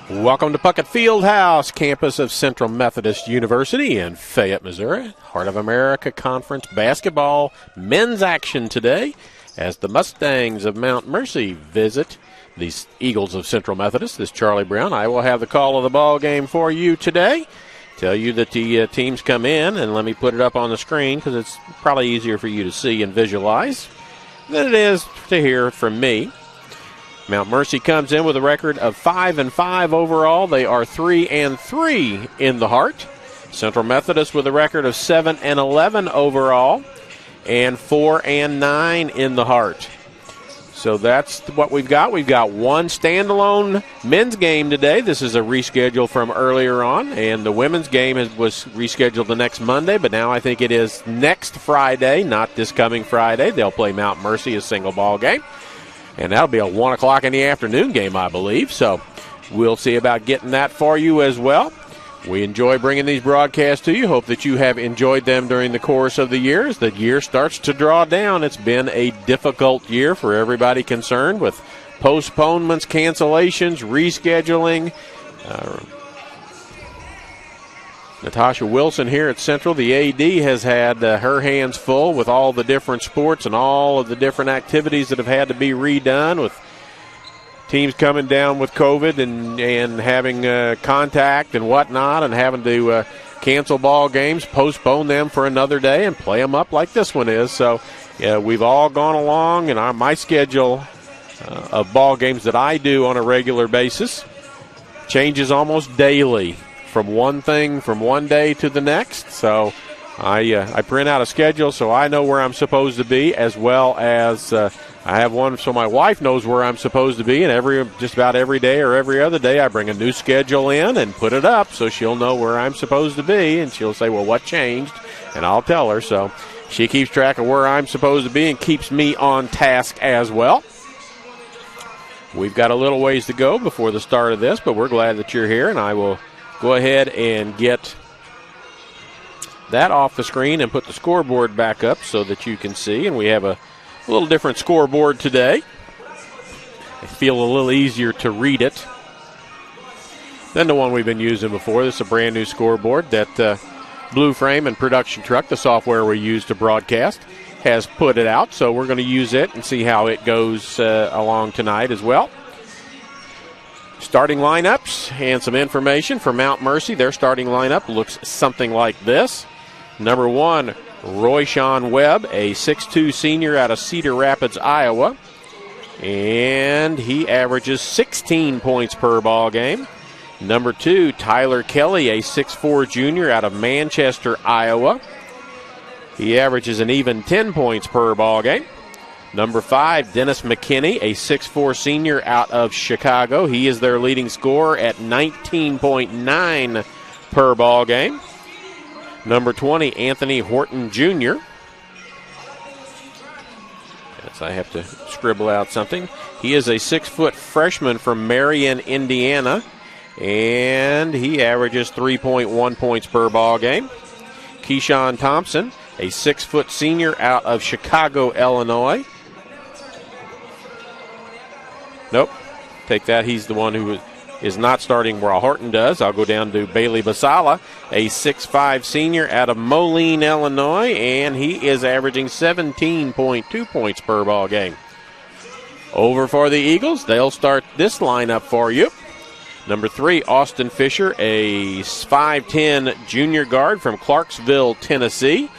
Welcome to Puckett Fieldhouse, campus of Central Methodist University in Fayette, Missouri. Heart of America Conference basketball men's action today as the Mustangs of Mount Mercy visit the Eagles of Central Methodist. This is Charlie Brown. I will have the call of the ball game for you today. Tell you that the teams come in, and let me put it up on the screen because it's probably easier for you to see and visualize than it is to hear from me. Mount Mercy comes in with a record of 5-5 overall. They are 3-3 in the Heart. Central Methodist with a record of 7-11 overall and 4-9 in the Heart. So that's what we've got. We've got one standalone men's game today. This is a reschedule from earlier on, and the women's game was rescheduled the next Monday, but now I think it is next Friday, not this coming Friday. They'll play Mount Mercy a single ball game. And that'll be a 1 o'clock in the afternoon game, I believe. So we'll see about getting that for you as well. We enjoy bringing these broadcasts to you. Hope that you have enjoyed them during the course of the year. As the year starts to draw down, it's been a difficult year for everybody concerned with postponements, cancellations, rescheduling. Natasha Wilson here at Central, the AD, has had her hands full with all the different sports and all of the different activities that have had to be redone, with teams coming down with COVID and having contact and whatnot, and having to cancel ball games, postpone them for another day, and play them up like this one is. So we've all gone along, and my schedule of ball games that I do on a regular basis changes almost daily. From one thing from one day to the next. So I print out a schedule so I know where I'm supposed to be, as well as I have one so my wife knows where I'm supposed to be, and just about every day or every other day I bring a new schedule in and put it up so she'll know where I'm supposed to be, and she'll say, well, what changed? And I'll tell her. So she keeps track of where I'm supposed to be and keeps me on task as well. We've got a little ways to go before the start of this, but we're glad that you're here, and I will go ahead and get that off the screen and put the scoreboard back up so that you can see. And we have a little different scoreboard today. I feel a little easier to read it than the one we've been using before. This is a brand new scoreboard that Blue Frame and Production Truck, the software we use to broadcast, has put it out. So we're going to use it and see how it goes along tonight as well. Starting lineups and some information for Mount Mercy. Their starting lineup looks something like this. Number 1, Royshawn Webb, a 6'2 senior out of Cedar Rapids, Iowa. And he averages 16 points per ball game. Number 2, Tyler Kelly, a 6'4 junior out of Manchester, Iowa. He averages an even 10 points per ball game. Number 5, Dennis McKinney, a 6'4 senior out of Chicago. He is their leading scorer at 19.9 per ball game. Number 20, Anthony Horton Jr. Yes, I have to scribble out something. He is a 6-foot freshman from Marion, Indiana, and he averages 3.1 points per ball game. Keyshawn Thompson, a 6-foot senior out of Chicago, Illinois. Nope, take that. He's the one who is not starting while Horton does. I'll go down to Bailey Basala, a 6'5 senior out of Moline, Illinois, and he is averaging 17.2 points per ball game. Over for the Eagles, they'll start this lineup for you. Number 3, Austin Fisher, a 5'10 junior guard from Clarksville, Tennessee,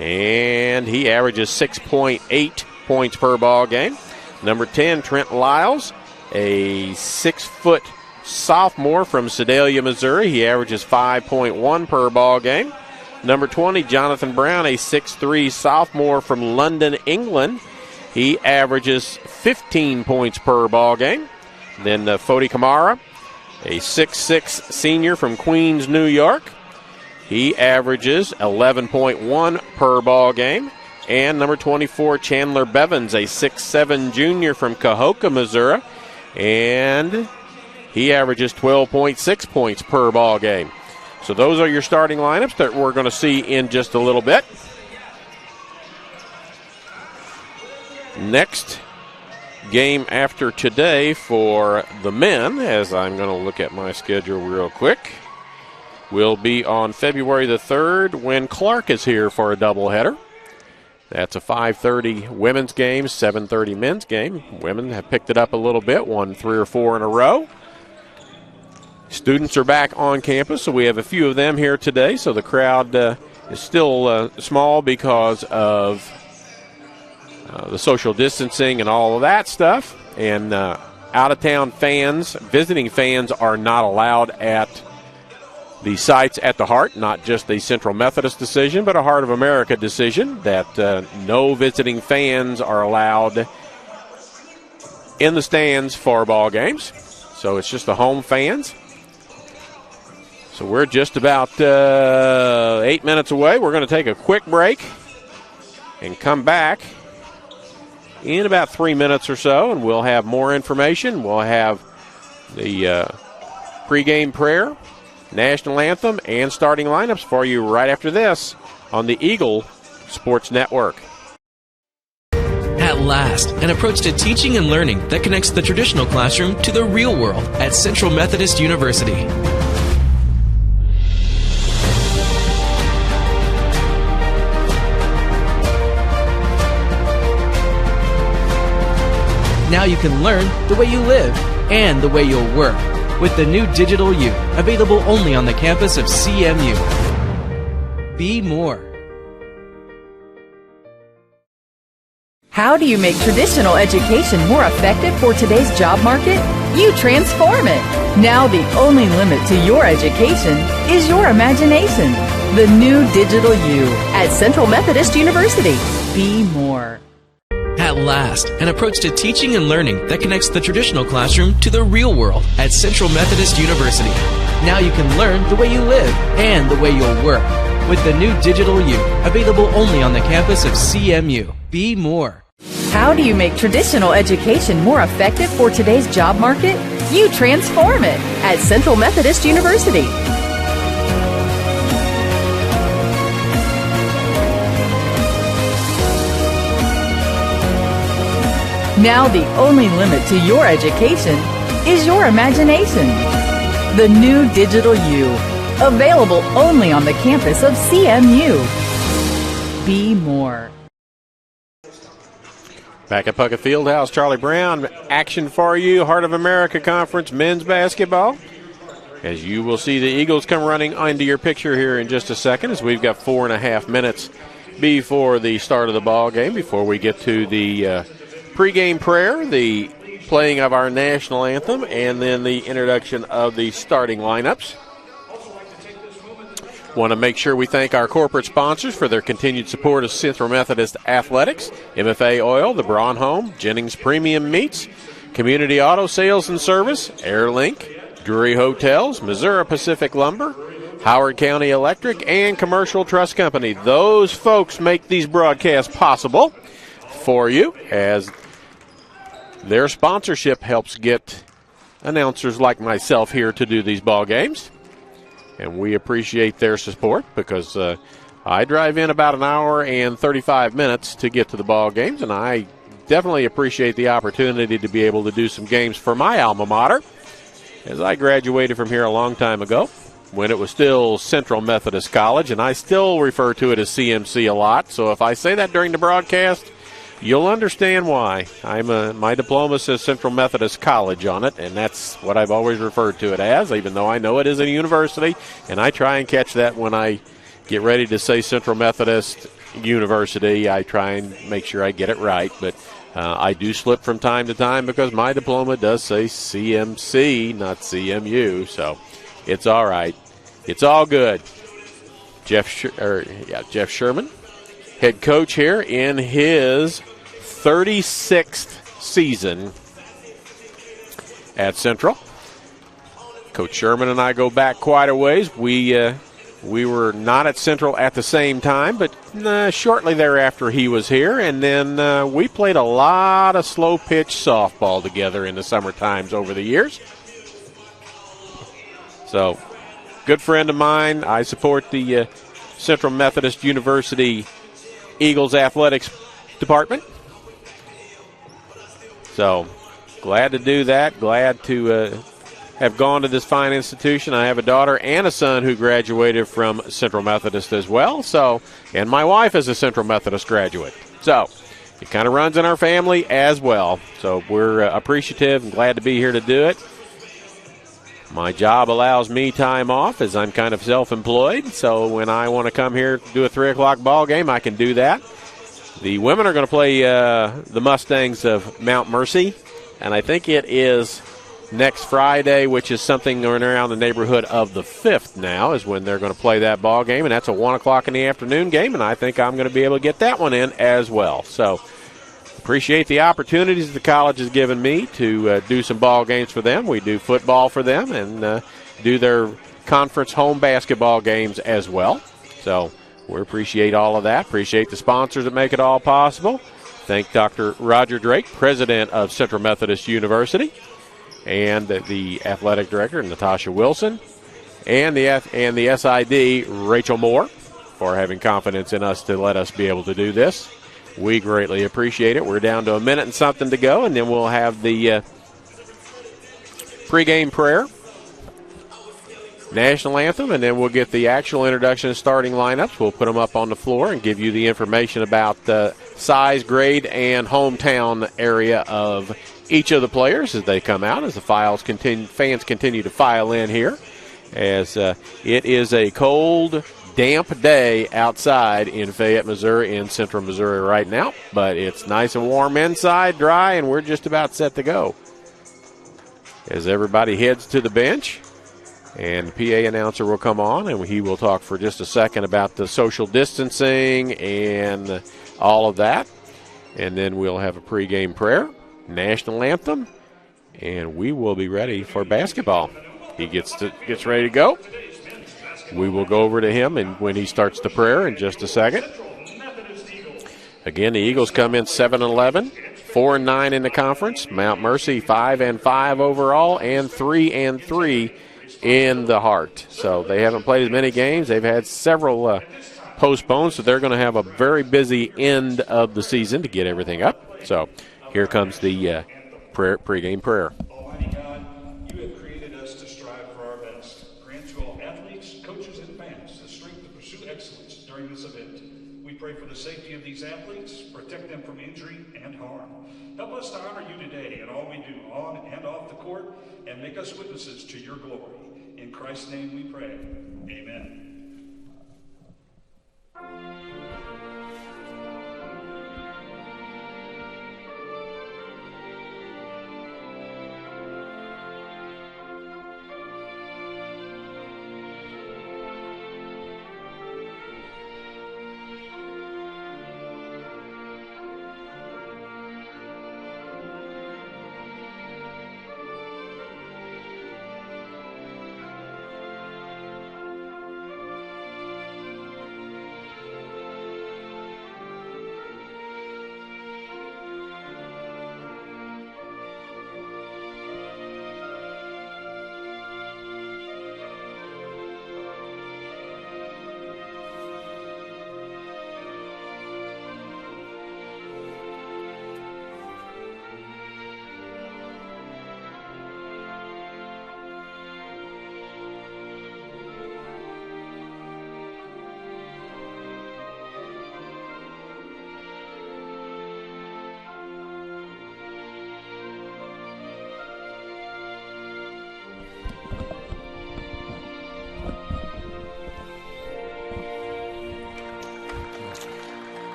and he averages 6.8 points per ball game. Number 10, Trent Lyles, a 6-foot sophomore from Sedalia, Missouri. He averages 5.1 per ball game. Number 20, Jonathan Brown, a 6'3 sophomore from London, England. He averages 15 points per ball game. Then Fodi Kamara, a 6'6 senior from Queens, New York. He averages 11.1 per ball game. And number 24, Chandler Bevins, a 6'7 junior from Cahokia, Missouri. And he averages 12.6 points per ball game. So those are your starting lineups that we're going to see in just a little bit. Next, game after today for the men, as I'm going to look at my schedule real quick, will be on February the 3rd when Clark is here for a doubleheader. That's a 5:30 women's game, 7:30 men's game. Women have picked it up a little bit, won 3 or 4 in a row. Students are back on campus, so we have a few of them here today. So the crowd is still small because of the social distancing and all of that stuff. And out-of-town fans, visiting fans, are not allowed at the sites at the Heart, not just the Central Methodist decision, but a Heart of America decision that no visiting fans are allowed in the stands for ball games. So it's just the home fans. So we're just about 8 minutes away. We're going to take a quick break and come back in about 3 minutes or so, and we'll have more information. We'll have the pregame prayer, national anthem, and starting lineups for you right after this on the Eagle Sports Network. At last, an approach to teaching and learning that connects the traditional classroom to the real world at Central Methodist University. Now you can learn the way you live and the way you'll work with the new Digital U, available only on the campus of CMU. Be more. How do you make traditional education more effective for today's job market? You transform it. Now the only limit to your education is your imagination. The new Digital U at Central Methodist University. Be more. At last, an approach to teaching and learning that connects the traditional classroom to the real world at Central Methodist University. Now you can learn the way you live and the way you'll work with the new Digital U, available only on the campus of CMU. Be more. How do you make traditional education more effective for today's job market? You transform it at Central Methodist University. Now the only limit to your education is your imagination. The new Digital U, available only on the campus of CMU. Be more. Back at Puckett Fieldhouse, Charlie Brown, action for you, Heart of America Conference men's basketball. As you will see the Eagles come running into your picture here in just a second, as we've got 4.5 minutes before the start of the ball game, before we get to the pregame prayer, the playing of our national anthem, and then the introduction of the starting lineups. Want to make sure we thank our corporate sponsors for their continued support of Central Methodist Athletics: MFA Oil, the Braun Home, Jennings Premium Meats, Community Auto Sales and Service, AirLink, Drury Hotels, Missouri Pacific Lumber, Howard County Electric, and Commercial Trust Company. Those folks make these broadcasts possible for you, as their sponsorship helps get announcers like myself here to do these ball games. And we appreciate their support, because I drive in about an hour and 35 minutes to get to the ball games, and I definitely appreciate the opportunity to be able to do some games for my alma mater, as I graduated from here a long time ago when it was still Central Methodist College, and I still refer to it as CMC a lot. So if I say that during the broadcast, you'll understand why. My diploma says Central Methodist College on it, and that's what I've always referred to it as, even though I know it is a university, and I try and catch that when I get ready to say Central Methodist University. I try and make sure I get it right, but I do slip from time to time because my diploma does say CMC, not CMU, so it's all right. It's all good. Jeff Sherman, head coach here in his 36th season at Central. Coach Sherman and I go back quite a ways. We were not at Central at the same time, but shortly thereafter he was here, and then we played a lot of slow-pitch softball together in the summer times over the years. So, good friend of mine. I support the Central Methodist University Eagles athletics department. So glad to do that. Glad to have gone to this fine institution. I have a daughter and a son who graduated from Central Methodist as well. So, and my wife is a Central Methodist graduate. So it kind of runs in our family as well. So we're appreciative and glad to be here to do it. My job allows me time off as I'm kind of self-employed. So when I want to come here to do a 3 o'clock ball game, I can do that. The women are going to play the Mustangs of Mount Mercy. And I think it is next Friday, which is something around the neighborhood of the 5th now, is when they're going to play that ball game. And that's a 1 o'clock in the afternoon game, and I think I'm going to be able to get that one in as well. So appreciate the opportunities the college has given me to do some ball games for them. We do football for them and do their conference home basketball games as well. So we appreciate all of that. Appreciate the sponsors that make it all possible. Thank Dr. Roger Drake, president of Central Methodist University, and the athletic director, Natasha Wilson, and the SID, Rachel Moore, for having confidence in us to let us be able to do this. We greatly appreciate it. We're down to a minute and something to go, and then we'll have the pregame prayer, national anthem, and then we'll get the actual introduction and starting lineups. We'll put them up on the floor and give you the information about the size, grade, and hometown area of each of the players as they come out, as the fans continue to file in here, as it is a cold, damp day outside in Fayette, Missouri, in central Missouri right now, but it's nice and warm inside, dry, and we're just about set to go. As everybody heads to the bench, and the PA announcer will come on, and he will talk for just a second about the social distancing and all of that, and then we'll have a pregame prayer, national anthem, and we will be ready for basketball. He gets ready to go. We will go over to him and when he starts the prayer in just a second. Again, the Eagles come in 7-11, 4-9 in the conference. Mount Mercy 5-5 overall, and 3-3 in the Heart. So they haven't played as many games. They've had several postponed, so they're going to have a very busy end of the season to get everything up. So here comes the pregame prayer. Almighty God, you have created us to strive for our best. Grant to all athletes, coaches, and fans the strength to pursue excellence during this event. We pray for the safety of these athletes, protect them from injury and harm. Help us to honor you today in all we do, on and off the court, and make us witnesses to your glory. In Christ's name we pray. Amen.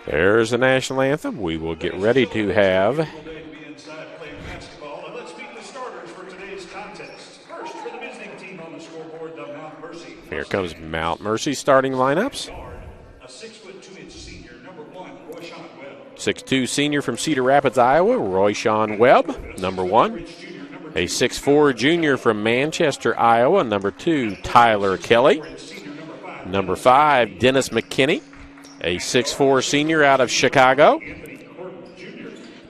There's the national anthem. We will get ready to have. Let's meet the starters for today's contest. First, for the visiting team on the scoreboard, the Mount Mercy. Here comes Mount Mercy starting lineups. A 6'2" senior, number 1, Royshawn Webb. 6'2" senior from Cedar Rapids, Iowa, Royshawn Webb, number 1. A 6'4" junior from Manchester, Iowa, number 2, Tyler Kelly. Number 5, Dennis McKinney. A 6'4" senior out of Chicago.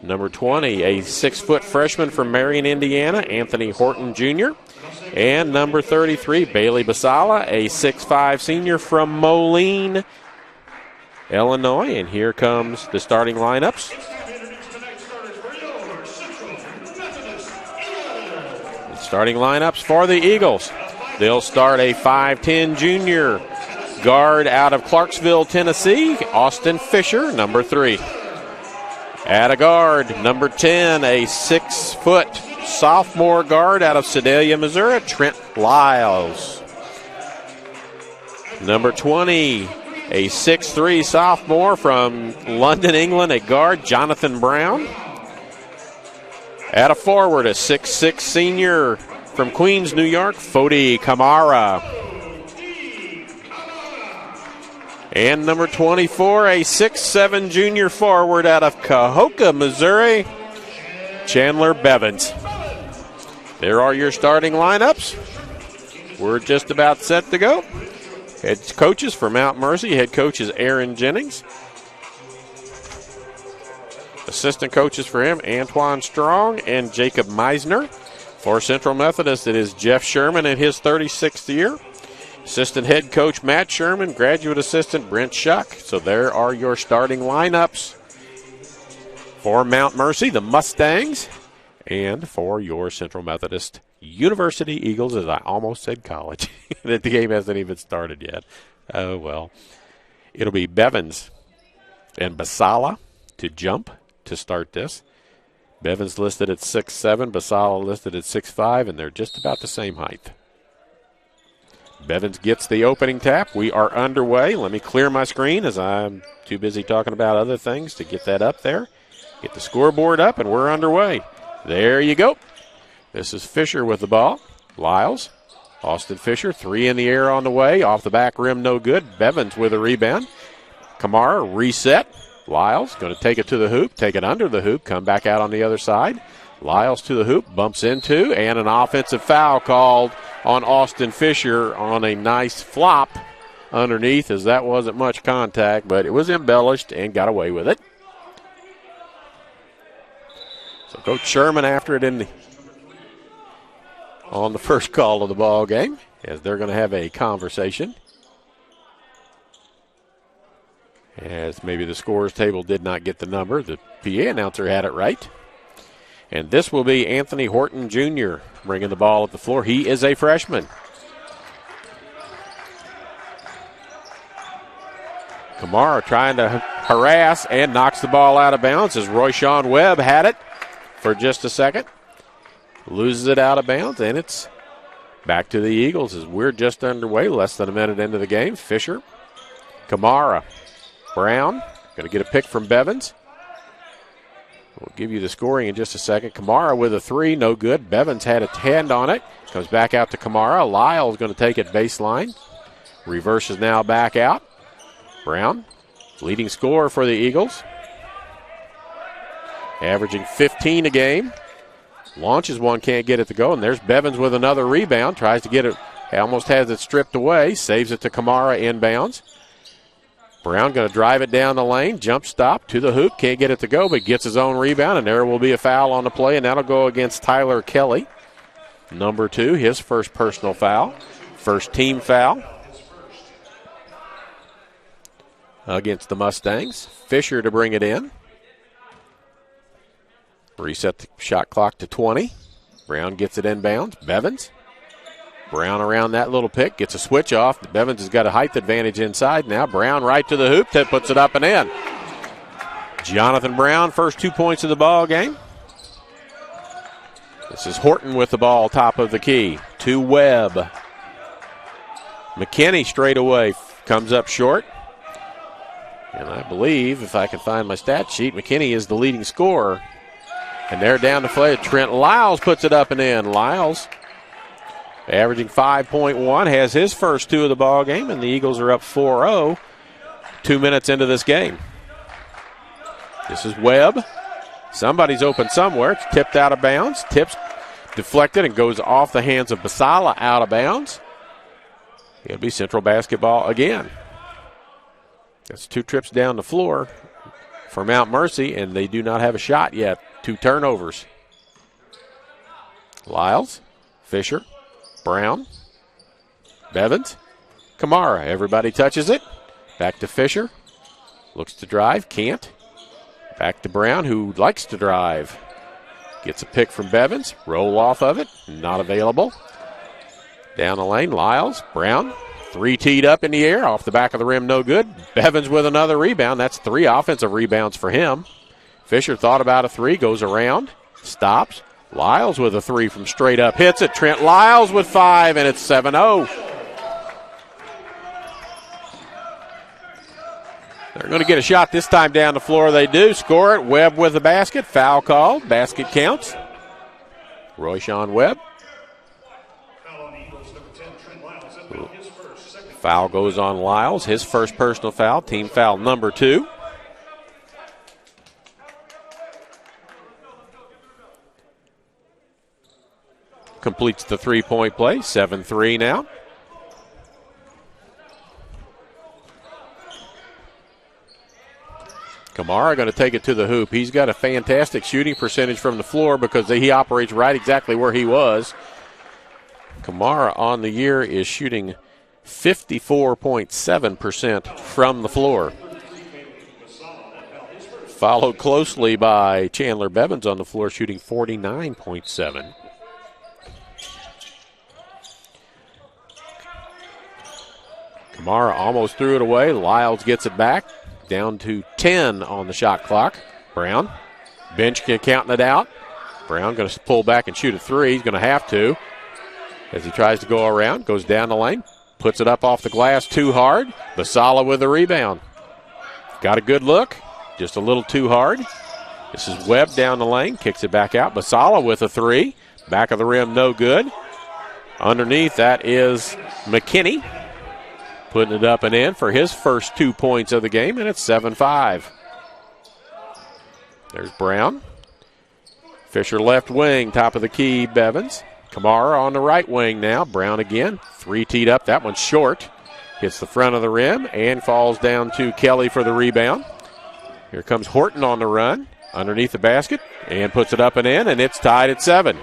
Number 20, a 6-foot freshman from Marion, Indiana, Anthony Horton Jr. And number 33, Bailey Basala, a 6'5" senior from Moline, Illinois. And here comes the starting lineups. Starting lineups for the Eagles. They'll start a 5'10 junior guard out of Clarksville, Tennessee, Austin Fisher, number 3. At a guard, number 10, a 6-foot sophomore guard out of Sedalia, Missouri, Trent Lyles. Number 20, a 6'3 sophomore from London, England, a guard, Jonathan Brown. At a forward, a 6'6 senior from Queens, New York, Fodi Kamara. And number 24, a 6'7 junior forward out of Cahokia, Missouri, Chandler Bevins. There are your starting lineups. We're just about set to go. Head coaches for Mount Mercy, head coach is Aaron Jennings. Assistant coaches for him, Antoine Strong and Jacob Meisner. For Central Methodist, it is Jeff Sherman in his 36th year. Assistant head coach Matt Sherman, graduate assistant Brent Shuck. So there are your starting lineups for Mount Mercy, the Mustangs, and for your Central Methodist University Eagles, as I almost said college. The game hasn't even started yet. Oh, well. It'll be Bevins and Basala to jump to start this. Bevins listed at 6'7", Basala listed at 6'5", and they're just about the same height. Bevins gets the opening tap. We are underway. Let me clear my screen as I'm too busy talking about other things to get that up there. Get the scoreboard up, and we're underway. There you go. This is Fisher with the ball. Lyles. Austin Fisher, 3 in the air on the way. Off the back rim, no good. Bevins with a rebound. Kamara, reset. Lyles going to take it to the hoop, take it under the hoop, come back out on the other side. Lyles to the hoop, bumps into, and an offensive foul called on Austin Fisher on a nice flop underneath, as that wasn't much contact, but it was embellished and got away with it. So Coach Sherman after it on the first call of the ball game, as they're going to have a conversation. As maybe the scores table did not get the number, the PA announcer had it right. And this will be Anthony Horton Jr. bringing the ball up the floor. He is a freshman. Kamara trying to harass and knocks the ball out of bounds as Royshawn Webb had it for just a second. Loses it out of bounds, and it's back to the Eagles as we're just underway, less than a minute into the game. Fisher, Kamara, Brown, going to get a pick from Bevins. We'll give you the scoring in just a second. Kamara with a 3, no good. Bevins had a hand on it. Comes back out to Kamara. Lyle's going to take it baseline. Reverses now back out. Brown, leading scorer for the Eagles. Averaging 15 a game. Launches one, can't get it to go. And there's Bevins with another rebound. Tries to get it, almost has it stripped away. Saves it to Kamara inbounds. Brown going to drive it down the lane, jump stop to the hoop, can't get it to go, but gets his own rebound, and there will be a foul on the play, and that'll go against Tyler Kelly. Number 2, his first personal foul, first team foul against the Mustangs. Fisher to bring it in. Reset the shot clock to 20. Brown gets it inbounds. Bevins. Brown around that little pick, gets a switch off. Bevins has got a height advantage inside now. Brown right to the hoop, puts it up and in. Jonathan Brown, first 2 points of the ball game. This is Horton with the ball, top of the key. To Webb. McKinney straight away comes up short. And I believe, if I can find my stat sheet, McKinney is the leading scorer. And they're down to play. Trent Lyles puts it up and in. Lyles averaging 5.1, has his first 2 of the ball game, and the Eagles are up 4-0 2 minutes into this game. This is Webb. Somebody's open somewhere. It's tipped out of bounds. Tips deflected and goes off the hands of Basala out of bounds. It'll be Central basketball again. That's 2 trips down the floor for Mount Mercy, and they do not have a shot yet. 2 turnovers. Lyles, Fisher, Brown, Bevins, Kamara. Everybody touches it. Back to Fisher. Looks to drive. Can't. Back to Brown, who likes to drive. Gets a pick from Bevins. Roll off of it. Not available. Down the lane, Lyles. Brown. 3 teed up in the air. Off the back of the rim, no good. Bevins with another rebound. That's 3 offensive rebounds for him. Fisher thought about a 3. Goes around. Stops. Lyles with a 3 from straight up. Hits it. Trent Lyles with 5, and it's 7-0. They're going to get a shot this time down the floor. They do. Score it. Webb with the basket. Foul called. Basket counts. Royshawn Webb. Foul goes on Lyles. His first personal foul. Team foul number 2. Completes the 3-point play. 7-3 now. Kamara going to take it to the hoop. He's got a fantastic shooting percentage from the floor because he operates right exactly where he was. Kamara on the year is shooting 54.7% from the floor. Followed closely by Chandler Bevins on the floor, shooting 49.7%. Kamara almost threw it away. Lyles gets it back. Down to 10 on the shot clock. Brown. Bench counting it out. Brown going to pull back and shoot a 3. He's going to have to as he tries to go around. Goes down the lane. Puts it up off the glass too hard. Basala with the rebound. Got a good look. Just a little too hard. This is Webb down the lane. Kicks it back out. Basala with a 3. Back of the rim, no good. Underneath, that is McKinney. Putting it up and in for his first 2 points of the game, and it's 7-5. There's Brown. Fisher left wing, top of the key, Bevins. Kamara on the right wing now. Brown again. 3 teed up. That one's short. Hits the front of the rim and falls down to Kelly for the rebound. Here comes Horton on the run. Underneath the basket and puts it up and in, and it's tied at 7.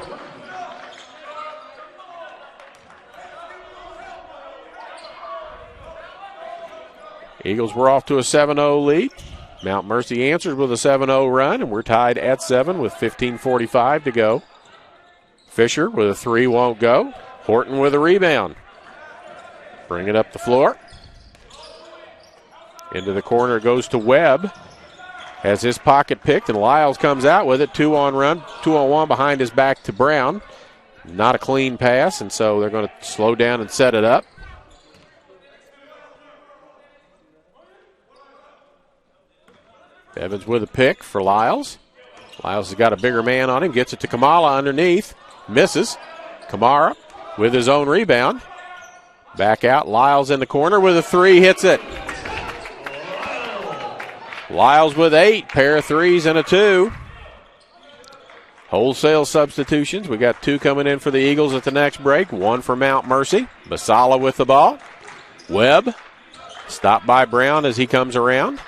Eagles were off to a 7-0 lead. Mount Mercy answers with a 7-0 run, and we're tied at 7 with 15:45 to go. Fisher with a 3 won't go. Horton with a rebound. Bring it up the floor. Into the corner goes to Webb. Has his pocket picked, and Lyles comes out with it. 2-on-1 behind his back to Brown. Not a clean pass, and so they're going to slow down and set it up. Evans with a pick for Lyles. Lyles has got a bigger man on him. Gets it to Kamala underneath. Misses. Kamara with his own rebound. Back out. Lyles in the corner with a 3. Hits it. Lyles with 8. Pair of 3s and a 2. Wholesale substitutions. We got 2 coming in for the Eagles at the next break. 1 for Mount Mercy. Basala with the ball. Webb. Stopped by Brown as he comes around.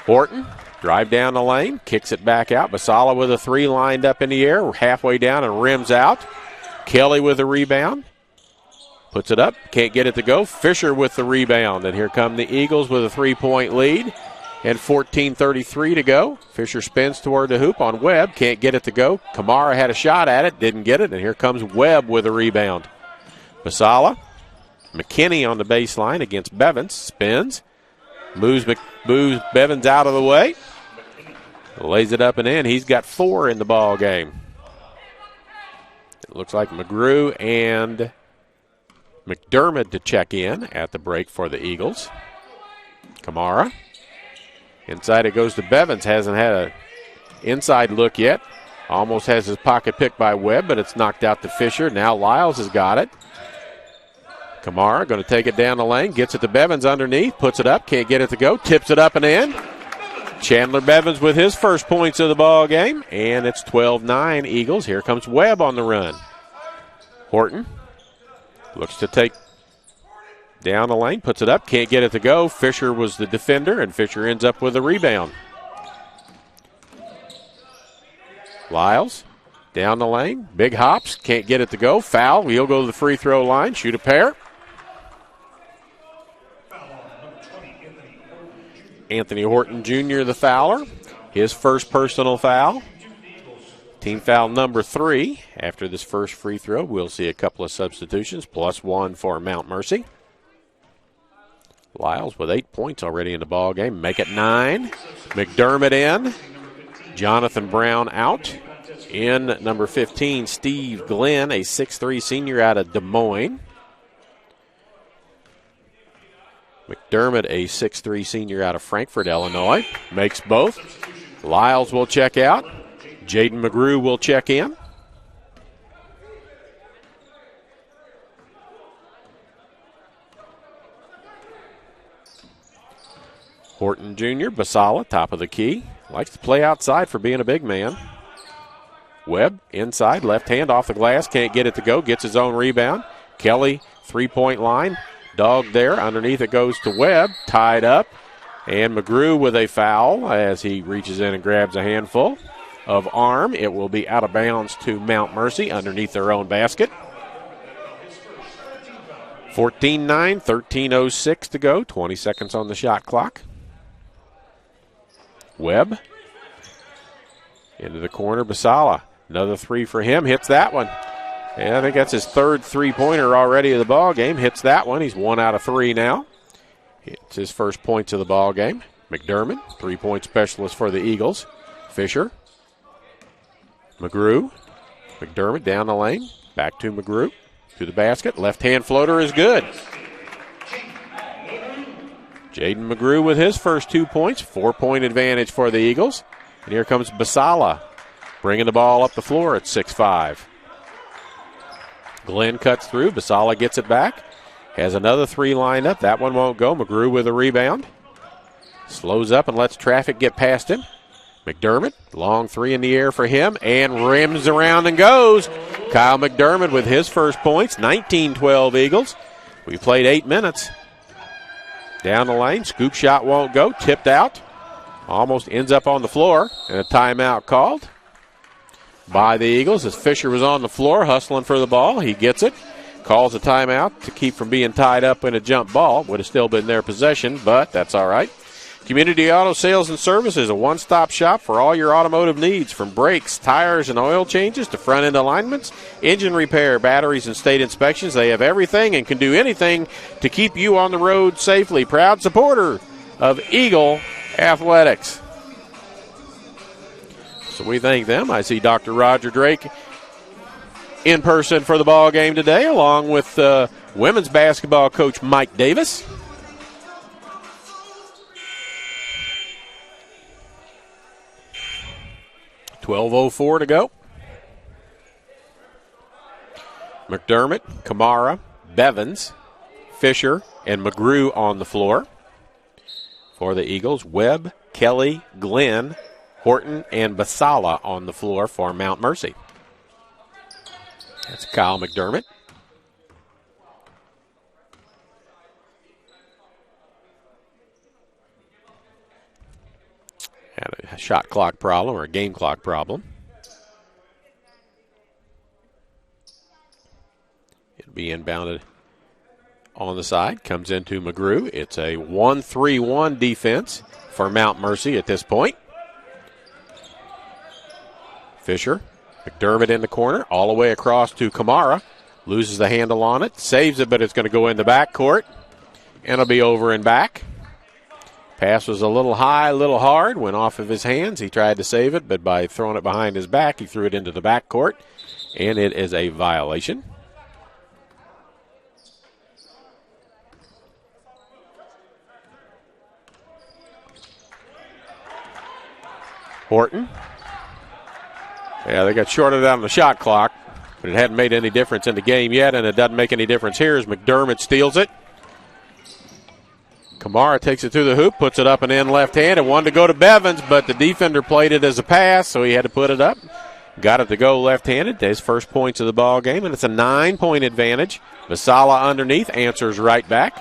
Horton, drive down the lane, kicks it back out. Basala with a 3 lined up in the air, halfway down and rims out. Kelly with the rebound. Puts it up, can't get it to go. Fisher with the rebound. And here come the Eagles with a 3-point lead. And 14:33 to go. Fisher spins toward the hoop on Webb, can't get it to go. Kamara had a shot at it, didn't get it. And here comes Webb with a rebound. Basala, McKinney on the baseline against Bevins, spins. Moves Bevins out of the way. Lays it up and in. He's got 4 in the ball game. It looks like McGrew and McDermott to check in at the break for the Eagles. Kamara. Inside it goes to Bevins. Hasn't had an inside look yet. Almost has his pocket picked by Webb, but it's knocked out to Fisher. Now Lyles has got it. Kamara going to take it down the lane, gets it to Bevins underneath, puts it up, can't get it to go, tips it up and in. Chandler Bevins with his first points of the ball game, and it's 12-9 Eagles. Here comes Webb on the run. Horton looks to take down the lane, puts it up, can't get it to go. Fisher was the defender, and Fisher ends up with a rebound. Lyles. Down the lane, big hops, can't get it to go. Foul, he'll go to the free throw line, shoot a pair. Anthony Horton Jr., the fouler. His first personal foul. Team foul number 3. After this first free throw, we'll see a couple of substitutions, +1 for Mount Mercy. Lyles with 8 points already in the ball game. Make it 9. McDermott in. Jonathan Brown out. In number 15, Steve Glenn, a 6'3 senior out of Des Moines. McDermott, a 6'3 senior out of Frankfort, Illinois. Makes both. Lyles will check out. Jaden McGrew will check in. Horton Jr., Basala, top of the key. Likes to play outside for being a big man. Webb, inside, left hand off the glass. Can't get it to go. Gets his own rebound. Kelly, three-point line. Dog there. Underneath it goes to Webb. Tied up. And McGrew with a foul as he reaches in and grabs a handful of arm. It will be out of bounds to Mount Mercy underneath their own basket. 14-9, 13:06 to go. 20 seconds on the shot clock. Webb. Into the corner, Basala. Another three for him. Hits that one. And I think that's his third three-pointer already of the ball game. Hits that one. He's 1 out of 3 now. It's his first points of the ball game. McDermott, three-point specialist for the Eagles. Fisher. McGrew. McDermott down the lane. Back to McGrew. To the basket. Left-hand floater is good. Jaden McGrew with his first 2 points. 4-point advantage for the Eagles. And here comes Basala, bringing the ball up the floor at 6'5". Glenn cuts through. Basala gets it back. Has another three lined up. That one won't go. McGrew with a rebound. Slows up and lets traffic get past him. McDermott, long three in the air for him, and rims around and goes. Kyle McDermott with his first points. 19-12 Eagles. We played 8 minutes. Down the lane. Scoop shot won't go. Tipped out. Almost ends up on the floor, and a timeout called by the Eagles as Fisher was on the floor hustling for the ball. He gets it, calls a timeout to keep from being tied up in a jump ball. Would have still been their possession, but that's all right. Community Auto Sales and Service is a one-stop shop for all your automotive needs, from brakes, tires, and oil changes to front-end alignments, engine repair, batteries, and state inspections. They have everything and can do anything to keep you on the road safely. Proud supporter of Eagle Athletics. So we thank them. I see Dr. Roger Drake in person for the ball game today, along with women's basketball coach Mike Davis. .12:04 to go. McDermott, Kamara, Bevins, Fisher, and McGrew on the floor. For the Eagles, Webb, Kelly, Glenn, Horton, and Basala on the floor for Mount Mercy. That's Kyle McDermott. Had a shot clock problem or a game clock problem. It'll be inbounded on the side. Comes into McGrew. It's a 1-3-1 defense for Mount Mercy at this point. Fisher, McDermott in the corner, all the way across to Kamara. Loses the handle on it, saves it, but it's going to go in the backcourt. And it'll be over and back. Pass was a little high, a little hard, went off of his hands. He tried to save it, but by throwing it behind his back, he threw it into the backcourt. And it is a violation. Horton. Yeah, they got shorted out on the shot clock, but it hadn't made any difference in the game yet, and it doesn't make any difference here as McDermott steals it. Kamara takes it to the hoop, puts it up and in left hand, and wanted to go to Bevins, but the defender played it as a pass, so he had to put it up. Got it to go left-handed. His first points of the ball game, and it's a 9-point advantage. Basala underneath, answers right back.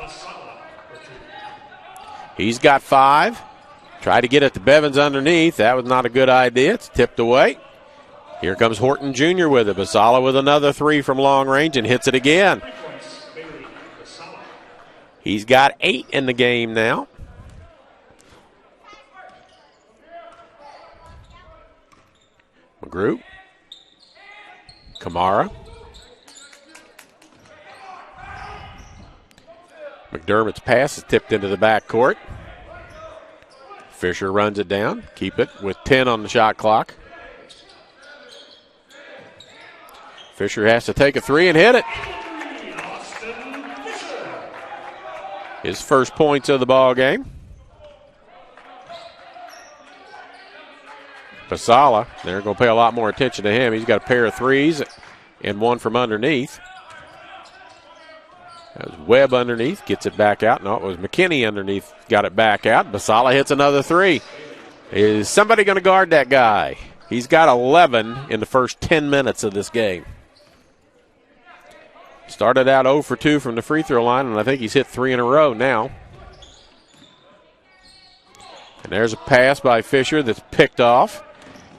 He's got 5. Tried to get it to Bevins underneath. That was not a good idea. It's tipped away. Here comes Horton Jr. with it. Basala with another 3 from long range and hits it again. He's got 8 in the game now. McGrew Kamara. McDermott's pass is tipped into the backcourt. Fisher runs it down. Keep it with 10 on the shot clock. Fisher has to take a three and hit it. His first points of the ball game. Basala, they're going to pay a lot more attention to him. He's got a pair of threes and one from underneath. That was Webb underneath, gets it back out. No, it was McKinney underneath, got it back out. Basala hits another three. Is somebody going to guard that guy? He's got 11 in the first 10 minutes of this game. Started out 0 for 2 from the free throw line, and I think he's hit 3 in a row now. And there's a pass by Fisher that's picked off.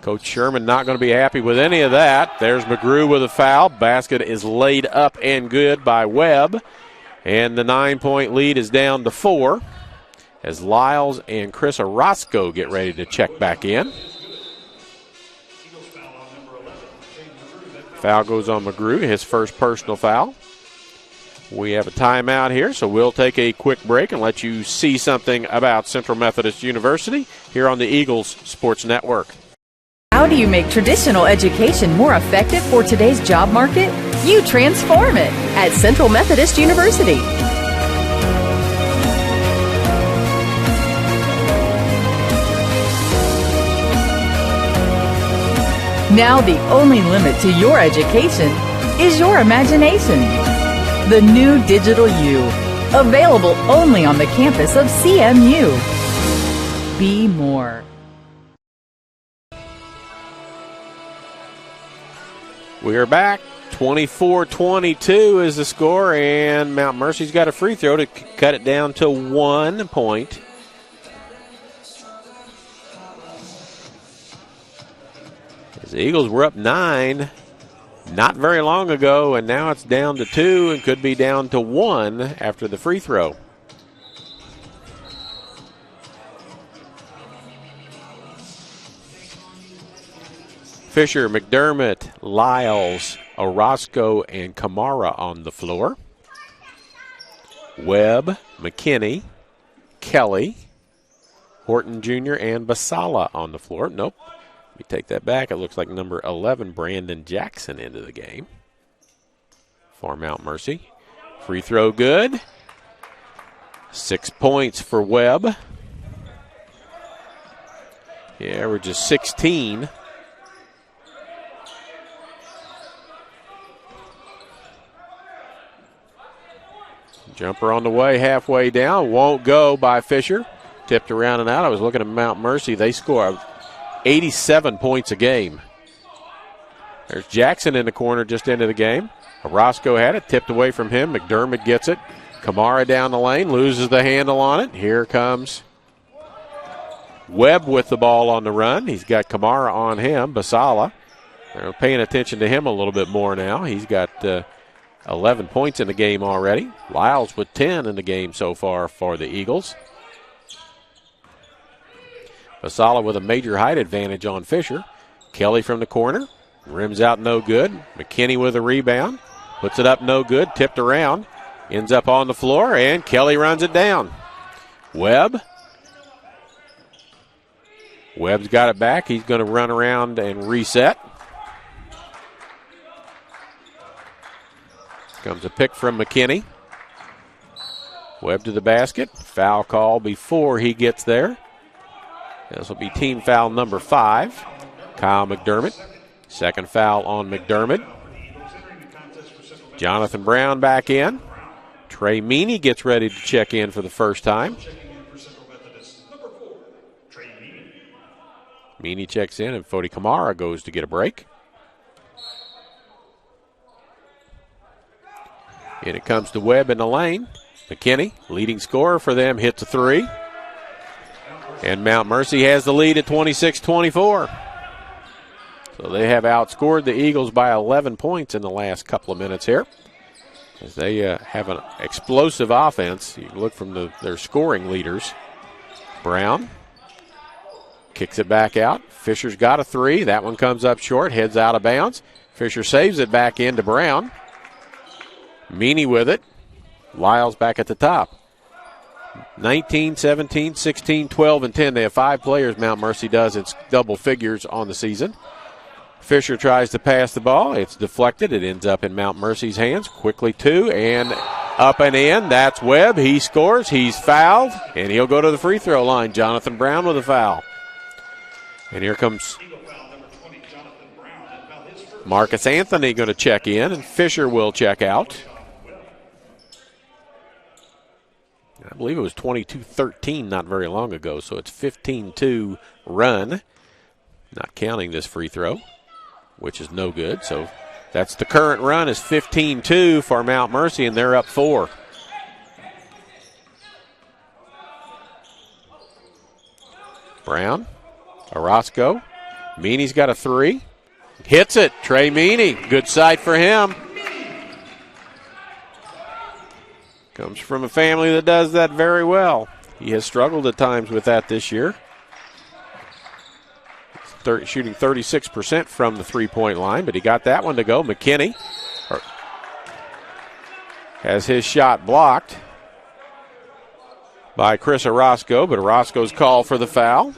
Coach Sherman not going to be happy with any of that. There's McGrew with a foul. Basket is laid up and good by Webb. And the 9-point lead is down to 4 as Lyles and Chris Orozco get ready to check back in. Foul goes on McGrew, his first personal foul. We have a timeout here, so we'll take a quick break and let you see something about Central Methodist University here on the Eagles Sports Network. How do you make traditional education more effective for today's job market? You transform it at Central Methodist University. Now the only limit to your education is your imagination. The new Digital U, available only on the campus of CMU. Be more. We are back. 24-22 is the score, and Mount Mercy's got a free throw to cut it down to 1 point. As the Eagles were up 9 not very long ago, and now it's down to 2 and could be down to 1 after the free throw. Fisher, McDermott, Lyles, Orozco, and Kamara on the floor. Webb, McKinney, Kelly, Horton Jr., and Basala on the floor. Nope. Let me take that back. It looks like number 11, Brandon Jackson, into the game for Mount Mercy. Free throw good. 6 points for Webb. He averages 16. Jumper on the way, halfway down. Won't go by Fisher. Tipped around and out. I was looking at Mount Mercy. They score 87 points a game. There's Jackson in the corner just into the game. Orozco had it. Tipped away from him. McDermott gets it. Kamara down the lane. Loses the handle on it. Here comes Webb with the ball on the run. He's got Kamara on him. Basala. They're paying attention to him a little bit more now. He's got 11 points in the game already. Lyles with 10 in the game so far for the Eagles. Basala with a major height advantage on Fisher. Kelly from the corner. Rims out no good. McKinney with a rebound. Puts it up no good. Tipped around. Ends up on the floor, and Kelly runs it down. Webb. Webb's got it back. He's going to run around and reset. Comes a pick from McKinney. Webb to the basket. Foul call before he gets there. This will be team foul number 5. Kyle McDermott. Second foul on McDermott. Jonathan Brown back in. Trey Meany gets ready to check in for the first time. Meany checks in, and Fodi Kamara goes to get a break. And it comes to Webb in the lane. McKinney, leading scorer for them, hits a three. And Mount Mercy has the lead at 26-24. So they have outscored the Eagles by 11 points in the last couple of minutes here. As they have an explosive offense. You can look from their scoring leaders. Brown kicks it back out. Fisher's got a three. That one comes up short, heads out of bounds. Fisher saves it back into Brown. Meany with it. Lyles back at the top. 19, 17, 16, 12, and 10. They have 5 players, Mount Mercy does. It's double figures on the season. Fisher tries to pass the ball. It's deflected. It ends up in Mount Mercy's hands. Quickly 2 and up and in. That's Webb. He scores. He's fouled, and he'll go to the free throw line. Jonathan Brown with a foul. And here comes Marcus Anthony going to check in, and Fisher will check out. I believe it was 22-13 not very long ago, so it's 15-2 run, not counting this free throw, which is no good. So that's the current run is 15-2 for Mount Mercy, and they're up 4. Brown, Orozco, Meany's got a 3. Hits it, Trey Meany. Good sight for him. Comes from a family that does that very well. He has struggled at times with that this year. Shooting 36% from the three-point line, but he got that one to go. McKinney has his shot blocked by Chris Orozco, but Orozco's called for the foul.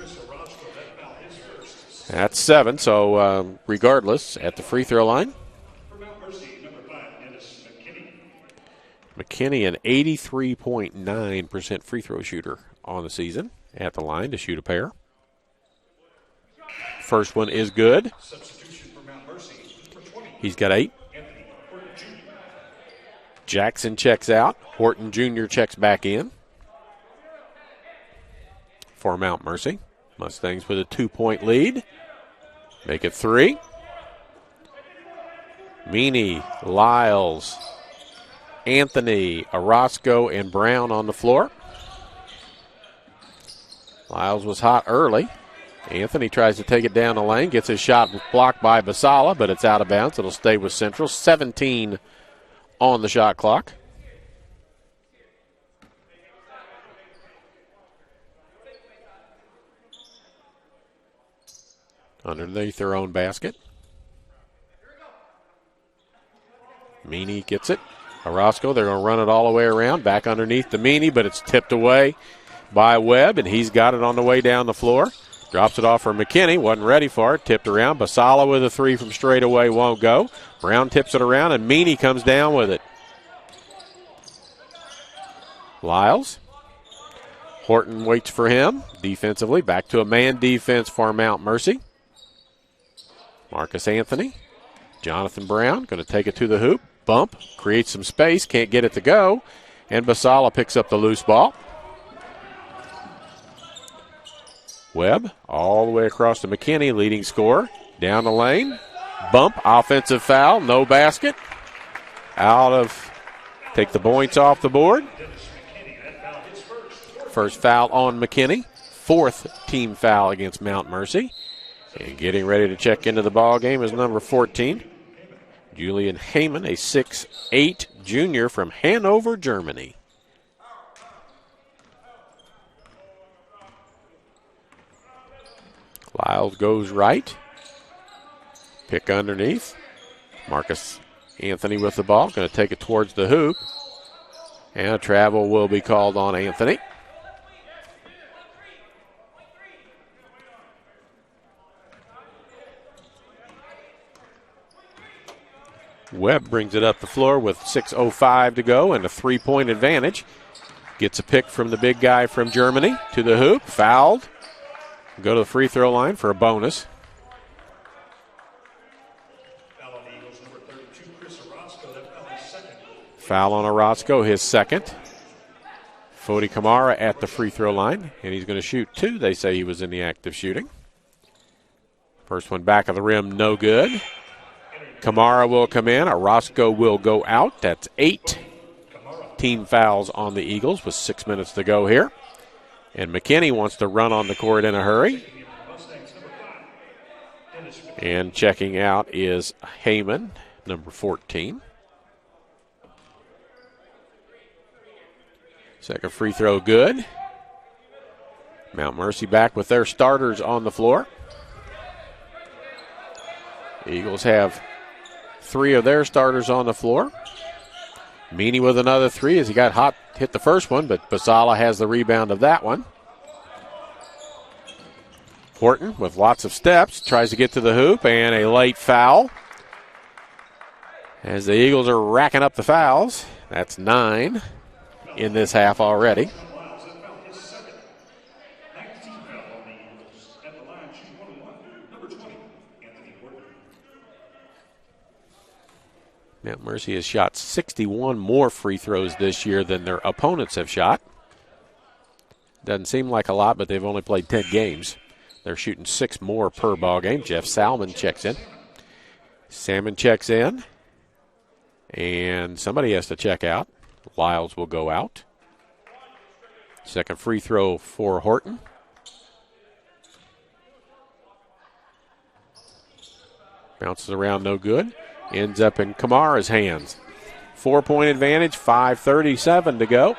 That's 7, so regardless, at the free throw line. McKinney, an 83.9% free throw shooter on the season at the line to shoot a pair. First one is good. He's got 8. Jackson checks out. Horton Jr. checks back in for Mount Mercy. Mustangs with a 2-point lead. Make it 3. Meany, Lyles, Anthony, Orozco, and Brown on the floor. Lyles was hot early. Anthony tries to take it down the lane, gets his shot blocked by Basala, but it's out of bounds. It'll stay with Central. 17 on the shot clock. Underneath their own basket. Meany gets it. Orozco, they're going to run it all the way around. Back underneath the Meany, but it's tipped away by Webb, and he's got it on the way down the floor. Drops it off for McKinney. Wasn't ready for it. Tipped around. Basala with a 3 from straight away. Won't go. Brown tips it around, and Meany comes down with it. Lyles. Horton waits for him defensively. Back to a man defense for Mount Mercy. Marcus Anthony. Jonathan Brown going to take it to the hoop. Bump. Creates some space. Can't get it to go. And Basala picks up the loose ball. Webb all the way across to McKinney, leading scorer. Down the lane. Bump. Offensive foul. No basket. Take the points off the board. First foul on McKinney. 4th team foul against Mount Mercy. And getting ready to check into the ball game is number 14, Julian Heyman, a 6'8" junior from Hanover, Germany. Lyles goes right. Pick underneath. Marcus Anthony with the ball. Going to take it towards the hoop. And a travel will be called on Anthony. Webb brings it up the floor with 6:05 to go and a 3-point advantage. Gets a pick from the big guy from Germany to the hoop. Fouled. Go to the free throw line for a bonus. Foul on Orozco, his second. Fodi Kamara at the free throw line, and he's going to shoot 2. They say he was in the act of shooting. First one back of the rim, no good. Kamara will come in. Orozco will go out. That's 8 team fouls on the Eagles with 6 minutes to go here. And McKinney wants to run on the court in a hurry. And checking out is Heyman, number 14. Second free throw good. Mount Mercy back with their starters on the floor. The Eagles have three of their starters on the floor. Meany with another three as he got hot, hit the first one, but Basala has the rebound of that one. Horton with lots of steps, tries to get to the hoop, and a late foul. As the Eagles are racking up the fouls. That's 9 in this half already. Mount Mercy has shot 61 more free throws this year than their opponents have shot. Doesn't seem like a lot, but they've only played 10 games. They're shooting 6 more per ball game. Jeff Salmon checks in. Salmon checks in. And somebody has to check out. Lyles will go out. Second free throw for Horton. Bounces around, no good. Ends up in Kamara's hands. 4-point advantage, 5:37 to go.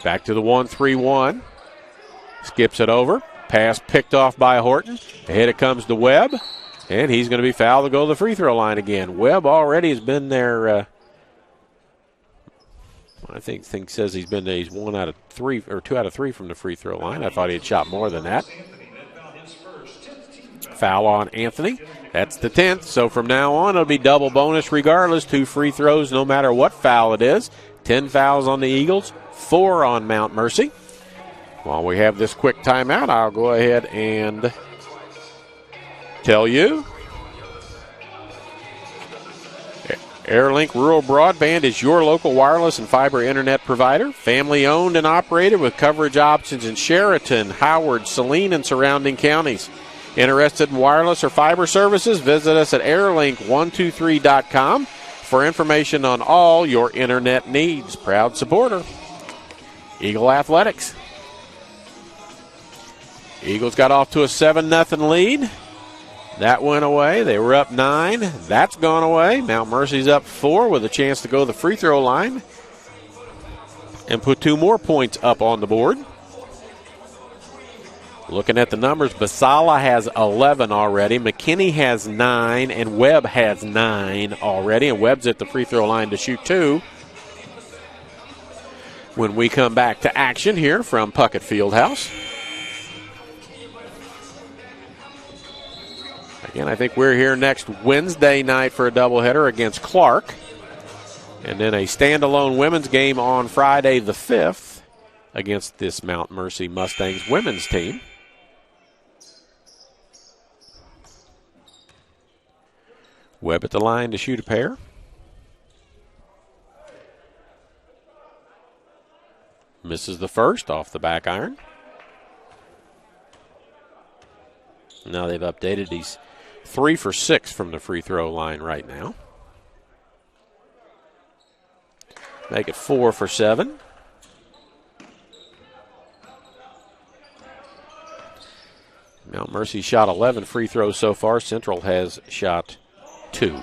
Back to the 1-3-1. Skips it over. Pass picked off by Horton. Ahead it comes to Webb. And he's going to be fouled to go to the free throw line again. Webb already has been there. I think says he's 1 out of 3 or 2 out of 3 from the free throw line. I thought he had shot more than that. Foul on Anthony. That's the 10th. So from now on, it'll be double bonus regardless. 2 free throws, no matter what foul it is. 10 fouls on the Eagles, 4 on Mount Mercy. While we have this quick timeout, I'll go ahead and tell you. AirLink Rural Broadband is your local wireless and fiber internet provider. Family owned and operated with coverage options in Sheraton, Howard, Saline, and surrounding counties. Interested in wireless or fiber services? Visit us at airlink123.com for information on all your internet needs. Proud supporter, Eagle Athletics. Eagles got off to a 7-0 lead. That went away. They were up 9. That's gone away. Mount Mercy's up 4 with a chance to go to the free throw line and put 2 more points up on the board. Looking at the numbers, Basala has 11 already. McKinney has 9, and Webb has 9 already. And Webb's at the free throw line to shoot 2. When we come back to action here from Puckett Fieldhouse. Again, I think we're here next Wednesday night for a doubleheader against Clark. And then a standalone women's game on Friday the 5th against this Mount Mercy Mustangs women's team. Webb at the line to shoot a pair. Misses the first off the back iron. Now they've updated. He's 3 for 6 from the free throw line right now. Make it 4 for 7. Mount Mercy shot 11 free throws so far. Central has shot 2.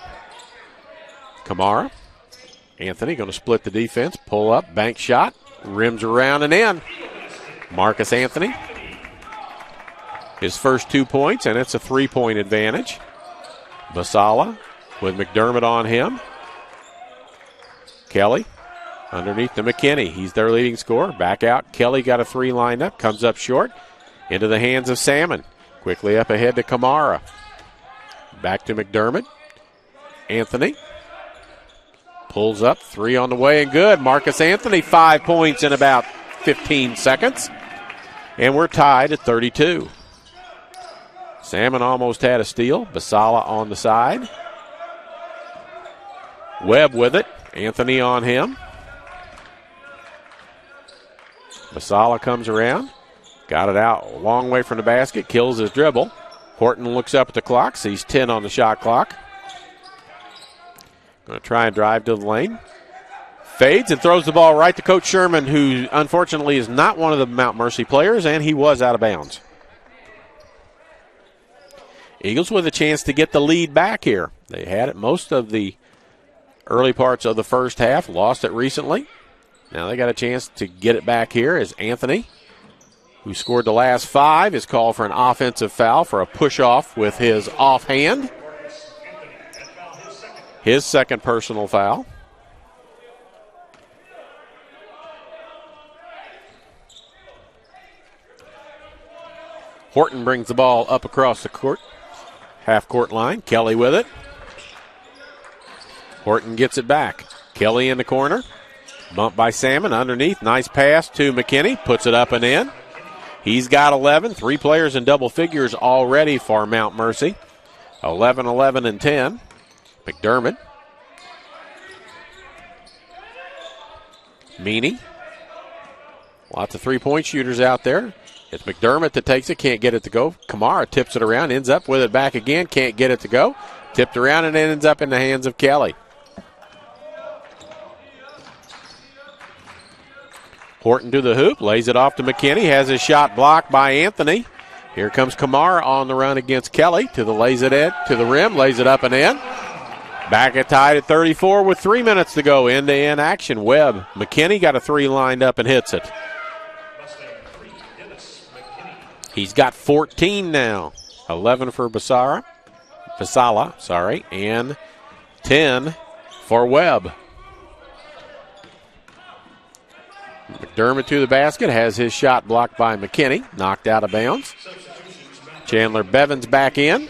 Kamara. Anthony going to split the defense. Pull up. Bank shot. Rims around and in. Marcus Anthony. His first 2 points, and it's a 3-point advantage. Basala with McDermott on him. Kelly underneath to McKinney. He's their leading scorer. Back out. Kelly got a 3 lined up. Comes up short. Into the hands of Salmon. Quickly up ahead to Kamara. Back to McDermott. Anthony. Pulls up. 3 on the way and good. Marcus Anthony, 5 points in about 15 seconds. And we're tied at 32. Salmon almost had a steal. Basala on the side. Webb with it. Anthony on him. Basala comes around. Got it out a long way from the basket. Kills his dribble. Horton looks up at the clock. Sees 10 on the shot clock. Going to try and drive to the lane. Fades and throws the ball right to Coach Sherman, who unfortunately is not one of the Mount Mercy players, and he was out of bounds. Eagles with a chance to get the lead back here. They had it most of the early parts of the first half, lost it recently. Now they got a chance to get it back here as Anthony, who scored the last 5, is called for an offensive foul for a push-off with his offhand. His second personal foul. Horton brings the ball up across the court. Half-court line. Kelly with it. Horton gets it back. Kelly in the corner. Bump by Salmon underneath. Nice pass to McKinney. Puts it up and in. He's got 11. 3 players in double figures already for Mount Mercy. 11, 11, and 10. McDermott. Meany. Lots of three-point shooters out there. It's McDermott that takes it, can't get it to go. Kamara tips it around, ends up with it back again, can't get it to go. Tipped around and ends up in the hands of Kelly. Horton to the hoop, lays it off to McKinney, has his shot blocked by Anthony. Here comes Kamara on the run against Kelly. Lays it in, to the rim, lays it up and in. Back at tied at 34 with 3 minutes to go. End-to-end action. Webb. McKinney got a 3 lined up and hits it. He's got 14 now. 11 for Basala, and 10 for Webb. McDermott to the basket, has his shot blocked by McKinney, knocked out of bounds. Chandler Bevins back in.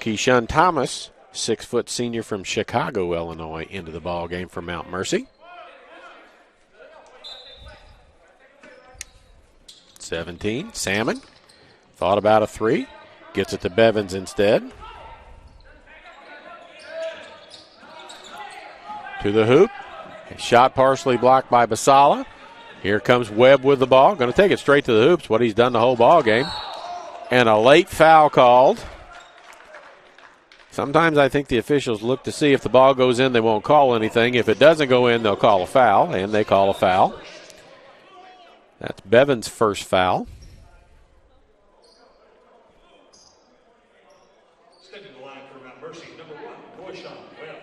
Keyshawn Thomas, 6-foot senior from Chicago, Illinois, into the ball game for Mount Mercy. 17, Salmon. Thought about a 3. Gets it to Bevins instead. To the hoop. Shot partially blocked by Basala. Here comes Webb with the ball. Going to take it straight to the hoops, what he's done the whole ball game. And a late foul called. Sometimes I think the officials look to see if the ball goes in, they won't call anything. If it doesn't go in, they'll call a foul, and they call a foul. That's Bevins' first foul. Stepping the line for Mount Mercy, number 1, Royshawn Webb.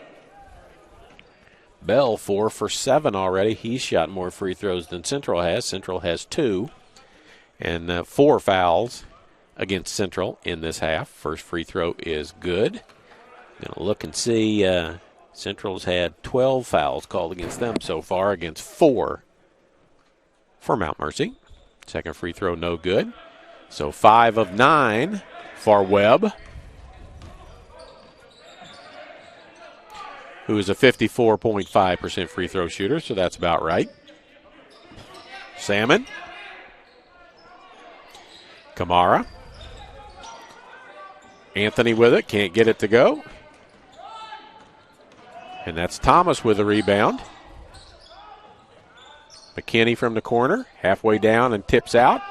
Bell 4 for 7 already. He's shot more free throws than Central has. Central has 2. And 4 fouls against Central in this half. First free throw is good. Going to look and see. Central's had 12 fouls called against them so far, against 4 for Mount Mercy. Second free throw, no good. So 5 of 9 for Webb, who is a 54.5% free throw shooter, so that's about right. Salmon. Kamara. Anthony with it, can't get it to go. And that's Thomas with the rebound. McKinney from the corner, halfway down and tips out.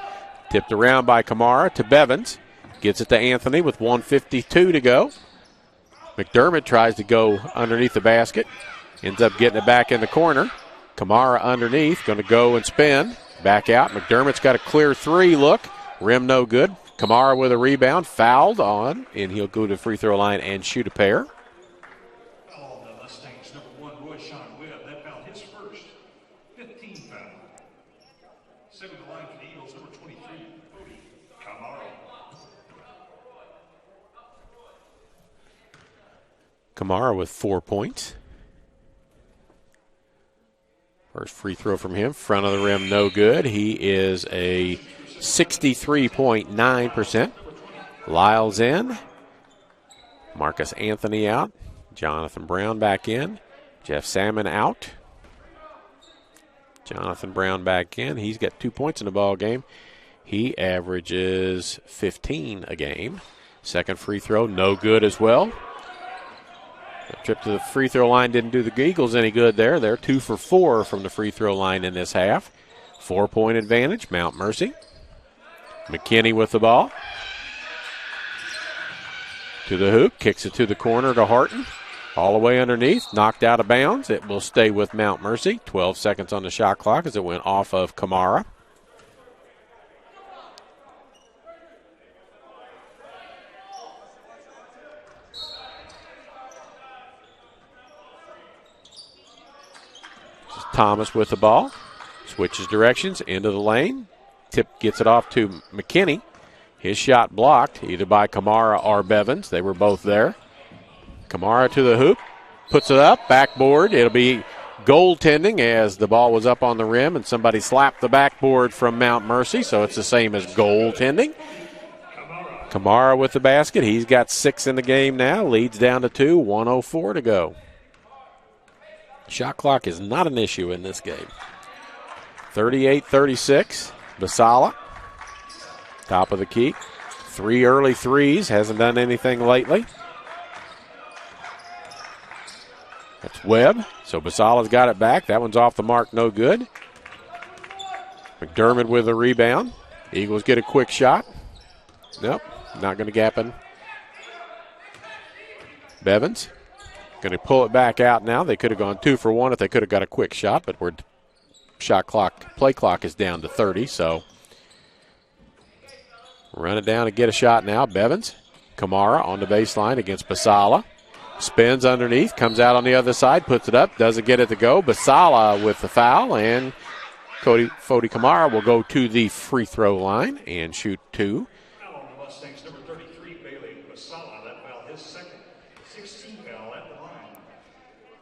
Tipped around by Kamara to Bevins. Gets it to Anthony with 1:52 to go. McDermott tries to go underneath the basket. Ends up getting it back in the corner. Kamara underneath, going to go and spin. Back out. McDermott's got a clear 3 look. Rim no good. Kamara with a rebound, fouled on, and he'll go to the free throw line and shoot a pair. Oh, the Mustangs, number 1, Royshawn Webb. That foul his first. 15 foul. Stepping the line for the Eagles, number 23, Cody Kamara. Kamara with 4 points. First free throw from him, front of the rim, no good. He is a 63.9%. Lyles in. Marcus Anthony out. Jonathan Brown back in. Jeff Salmon out. Jonathan Brown back in. He's got 2 points in the ball game. He averages 15 a game. Second free throw, no good as well. The trip to the free throw line didn't do the Eagles any good there. They're 2 for 4 from the free throw line in this half. 4-point advantage, Mount Mercy. McKinney with the ball. To the hoop, kicks it to the corner to Horton. All the way underneath, knocked out of bounds. It will stay with Mount Mercy. 12 seconds on the shot clock as it went off of Kamara. Thomas with the ball. Switches directions into the lane. Tip gets it off to McKinney. His shot blocked either by Kamara or Bevins. They were both there. Kamara to the hoop, puts it up, backboard. It'll be goaltending as the ball was up on the rim and somebody slapped the backboard from Mount Mercy, so it's the same as goaltending. Kamara with the basket. He's got 6 in the game now, leads down to 2, 1:04 to go. Shot clock is not an issue in this game. 38-36, Basala, top of the key. 3 early threes, hasn't done anything lately. That's Webb, so Basala's got it back. That one's off the mark, no good. McDermott with a rebound. Eagles get a quick shot. Nope, not going to gap in. Bevins going to pull it back out now. They could have gone 2 for 1 if they could have got a quick shot, but play clock is down to 30, so run it down and get a shot now. Bevins, Kamara on the baseline against Basala. Spins underneath, comes out on the other side, puts it up, doesn't get it to go. Basala with the foul, and Fody Kamara will go to the free throw line and shoot 2. Foul on the Mustangs, number 33, Bailey Basala. That foul, his second. 16 foul at the line.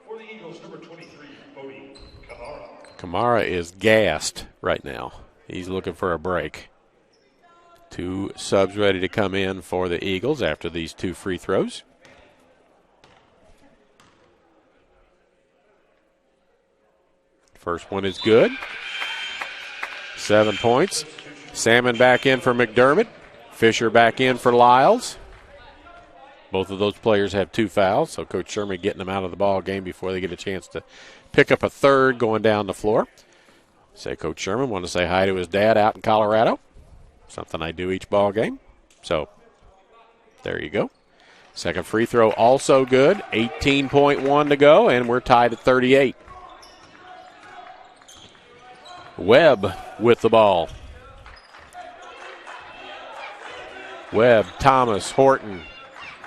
For the Eagles, number 23, Fody Kamara. Kamara is gassed right now. He's looking for a break. 2 subs ready to come in for the Eagles after these 2 free throws. First one is good. 7 points. Salmon back in for McDermott. Fisher back in for Lyles. Both of those players have 2 fouls, so Coach Sherman getting them out of the ball game before they get a chance to pick up a third going down the floor. Say Coach Sherman want to say hi to his dad out in Colorado. Something I do each ball game. So there you go. Second free throw also good. 18.1 to go, and we're tied at 38. Webb with the ball. Webb, Thomas, Horton,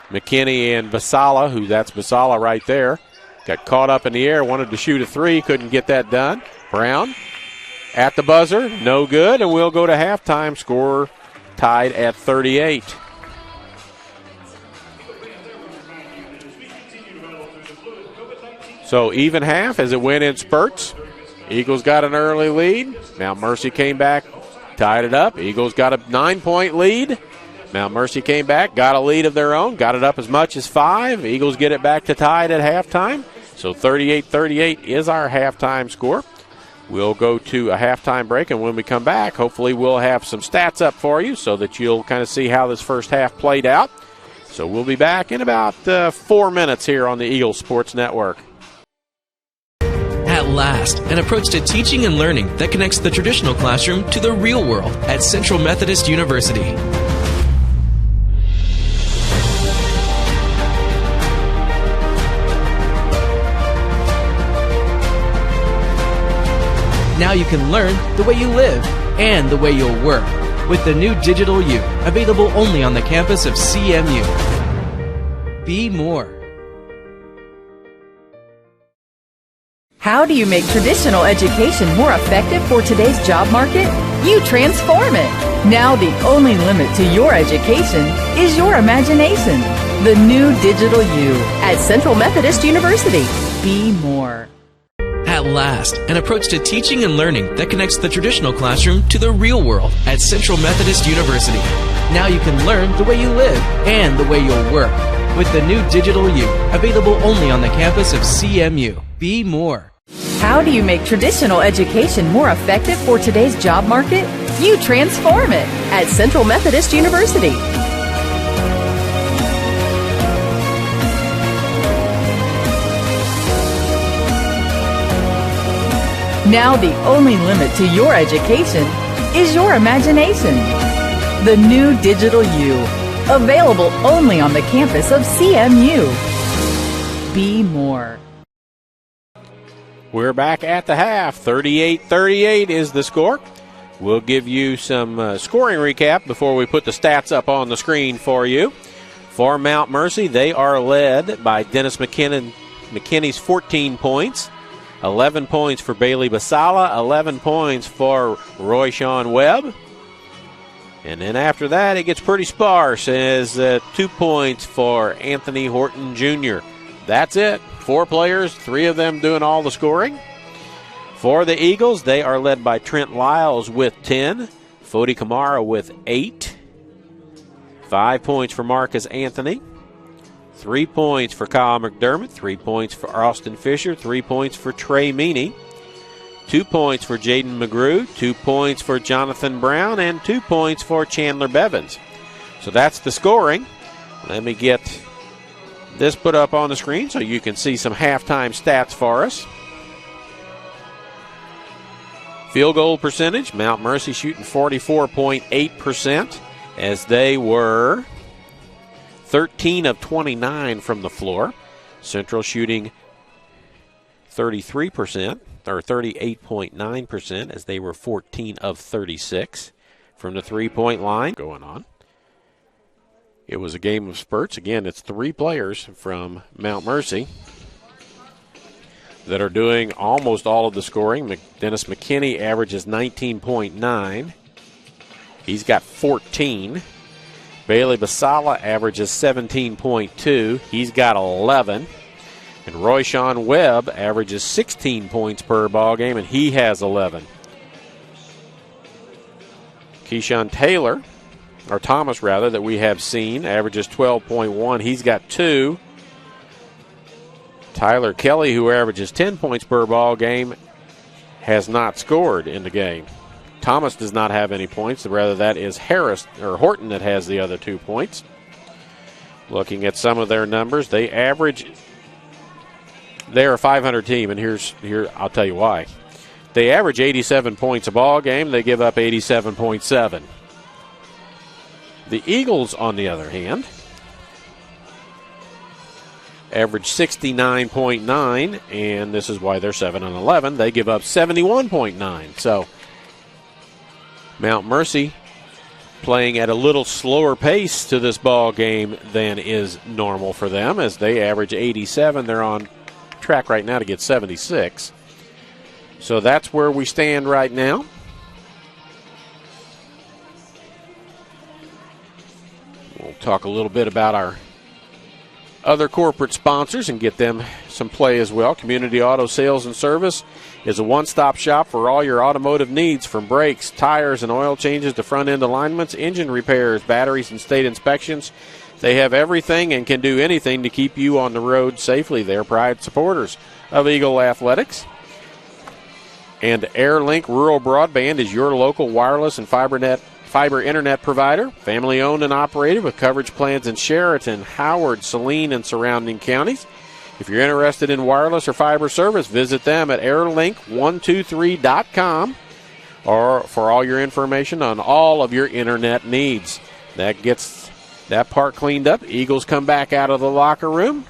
McKinney, and Basala, that's Basala right there. Got caught up in the air, wanted to shoot a 3, couldn't get that done. Brown at the buzzer, no good, and we'll go to halftime. Score tied at 38. So even half as it went in spurts. Eagles got an early lead. Mount Mercy came back, tied it up. Eagles got a 9-point lead. Mount Mercy came back, got a lead of their own, got it up as much as 5. Eagles get it back to tied at halftime. So 38-38 is our halftime score. We'll go to a halftime break, and when we come back, hopefully we'll have some stats up for you so that you'll kind of see how this first half played out. So we'll be back in about 4 minutes here on the Eagles Sports Network. At last, an approach to teaching and learning that connects the traditional classroom to the real world at Central Methodist University. Now you can learn the way you live and the way you'll work with the new Digital U, available only on the campus of CMU. Be more. How do you make traditional education more effective for today's job market? You transform it. Now the only limit to your education is your imagination. The new Digital U at Central Methodist University. Be more. At last, an approach to teaching and learning that connects the traditional classroom to the real world at Central Methodist University. Now you can learn the way you live and the way you'll work with the new Digital U, available only on the campus of CMU. Be more. How do you make traditional education more effective for today's job market? You transform it at Central Methodist University. Now the only limit to your education is your imagination. The new Digital U, available only on the campus of CMU. Be more. We're back at the half. 38-38 is the score. We'll give you some scoring recap before we put the stats up on the screen for you. For Mount Mercy, they are led by Dennis McKinney's 14 points. 11 points for Bailey Basala, 11 points for Roy Sean Webb. And then after that, it gets pretty sparse as 2 points for Anthony Horton Jr. That's it. 4 players, 3 of them doing all the scoring. For the Eagles, they are led by Trent Lyles with 10, Fodi Kamara with 8, 5 points for Marcus Anthony, 3 points for Kyle McDermott, 3 points for Austin Fisher, 3 points for Trey Meany, 2 points for Jaden McGrew, 2 points for Jonathan Brown, and 2 points for Chandler Bevins. So that's the scoring. Let me get this put up on the screen so you can see some halftime stats for us. Field goal percentage, Mount Mercy shooting 44.8% as they were 13 of 29 from the floor. Central shooting 33%, or 38.9% as they were 14 of 36 from the three-point line. Going on. It was a game of spurts. Again, it's 3 players from Mount Mercy that are doing almost all of the scoring. Dennis McKinney averages 19.9. He's got 14. Bailey Basala averages 17.2. He's got 11. And Royshawn Webb averages 16 points per ball game, and he has 11. Keyshawn Taylor, or Thomas rather, that we have seen, averages 12.1. He's got 2. Tyler Kelly, who averages 10 points per ball game, has not scored in the game. Thomas does not have any points. Rather, that is Horton that has the other 2 points. Looking at some of their numbers, they're a 500 team, and here I'll tell you why. They average 87 points a ball game. They give up 87.7. The Eagles, on the other hand, average 69.9, and this is why they're 7-11. They give up 71.9. So Mount Mercy playing at a little slower pace to this ball game than is normal for them, as they average 87. They're on track right now to get 76. So that's where we stand right now. We'll talk a little bit about our other corporate sponsors and get them some play as well. Community Auto Sales and Service is a one-stop shop for all your automotive needs, from brakes, tires, and oil changes to front-end alignments, engine repairs, batteries, and state inspections. They have everything and can do anything to keep you on the road safely. They're proud supporters of Eagle Athletics. And AirLink Rural Broadband is your local wireless and fiber internet provider, family-owned and operated with coverage plans in Sheraton, Howard, Saline, and surrounding counties. If you're interested in wireless or fiber service, visit them at airlink123.com or for all your information on all of your internet needs. That gets that part cleaned up. Eagles come back out of the locker room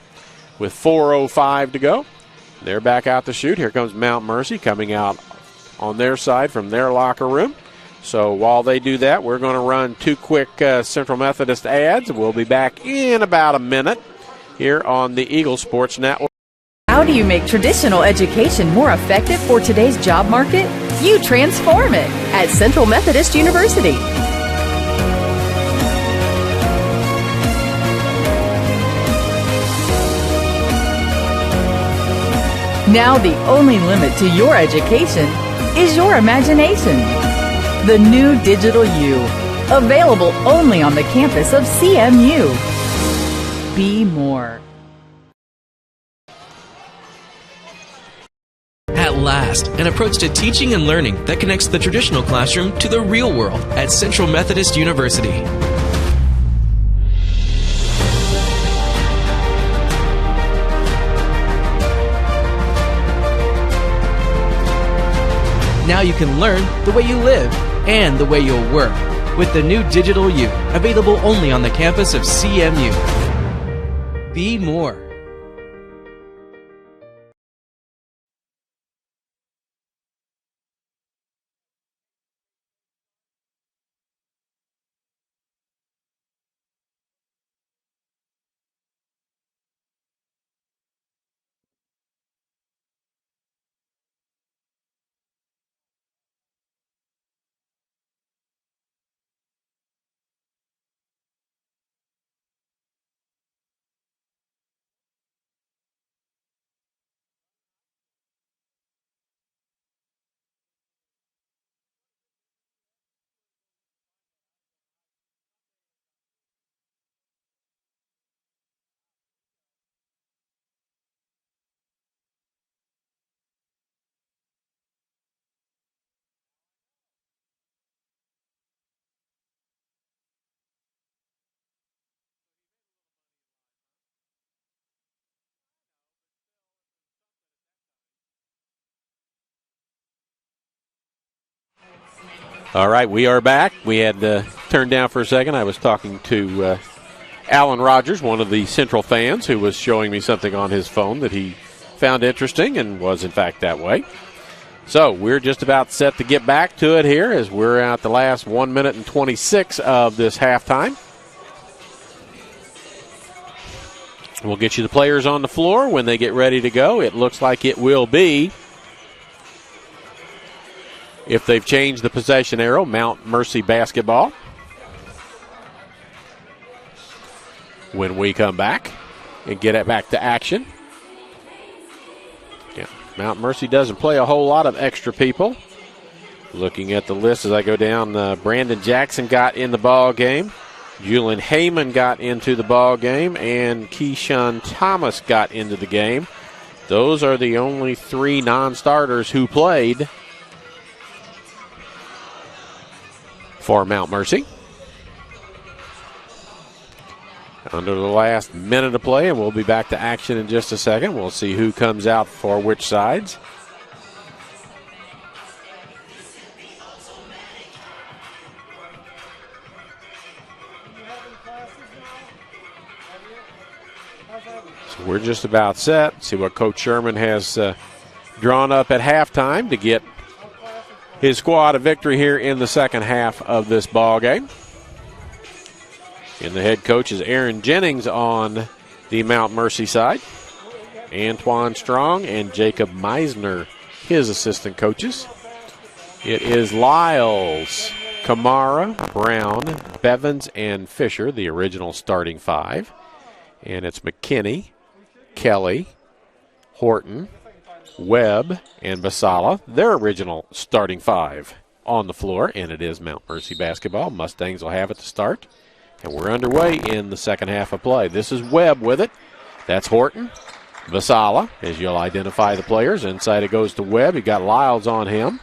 with 4:05 to go. They're back out to shoot. Here comes Mount Mercy coming out on their side from their locker room. So while they do that, we're going to run 2 quick Central Methodist ads. We'll be back in about a minute here on the Eagle Sports Network. How do you make traditional education more effective for today's job market? You transform it at Central Methodist University. Now the only limit to your education is your imagination. The new Digital U, available only on the campus of CMU. Be more. At last, an approach to teaching and learning that connects the traditional classroom to the real world at Central Methodist University. Now you can learn the way you live and the way you'll work with the new Digital U, available only on the campus of CMU. Be more. All right, we are back. We had turned down for a second. I was talking to Alan Rogers, one of the Central fans, who was showing me something on his phone that he found interesting and was, in fact, that way. So we're just about set to get back to it here as we're at the last 1 minute and 26 of this halftime. We'll get you the players on the floor when they get ready to go. It looks like it will be, if they've changed the possession arrow, Mount Mercy basketball. When we come back and get it back to action. Yeah, Mount Mercy doesn't play a whole lot of extra people. Looking at the list as I go down, Brandon Jackson got in the ball game. Julian Heyman got into the ball game, and Keyshawn Thomas got into the game. Those are the only three non-starters who played for Mount Mercy. Under the last minute of play, and we'll be back to action in just a second. We'll see who comes out for which sides. So we're just about set. See what Coach Sherman has drawn up at halftime to get his squad a victory here in the second half of this ball game. And the head coach is Aaron Jennings on the Mount Mercy side. Antoine Strong and Jacob Meisner, his assistant coaches. It is Lyles, Kamara, Brown, Bevins, and Fisher, the original starting five. And it's McKinney, Kelly, Horton, Webb, and Basala, their original starting five on the floor. And it is Mount Mercy basketball. Mustangs will have it to start. And we're underway in the second half of play. This is Webb with it. That's Horton. Vasala, as you'll identify the players. Inside it goes to Webb. You got Lyles on him.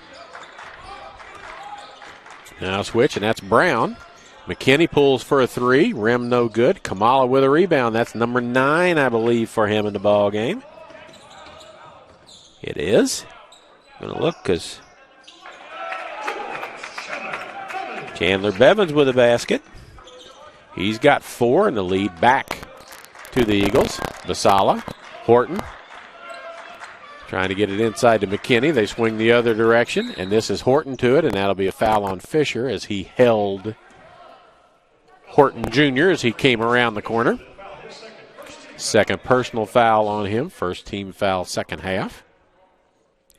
Now switch, and that's Brown. McKinney pulls for a three. Rim no good. Kamala with a rebound. That's number 9, I believe, for him in the ball game. It is. I'm going to look because Chandler Bevins with a basket. He's got 4 in the lead back to the Eagles. Vasala, Horton, trying to get it inside to McKinney. They swing the other direction, and this is Horton to it, and that'll be a foul on Fisher as he held Horton Jr. as he came around the corner. Second personal foul on him. First team foul second half.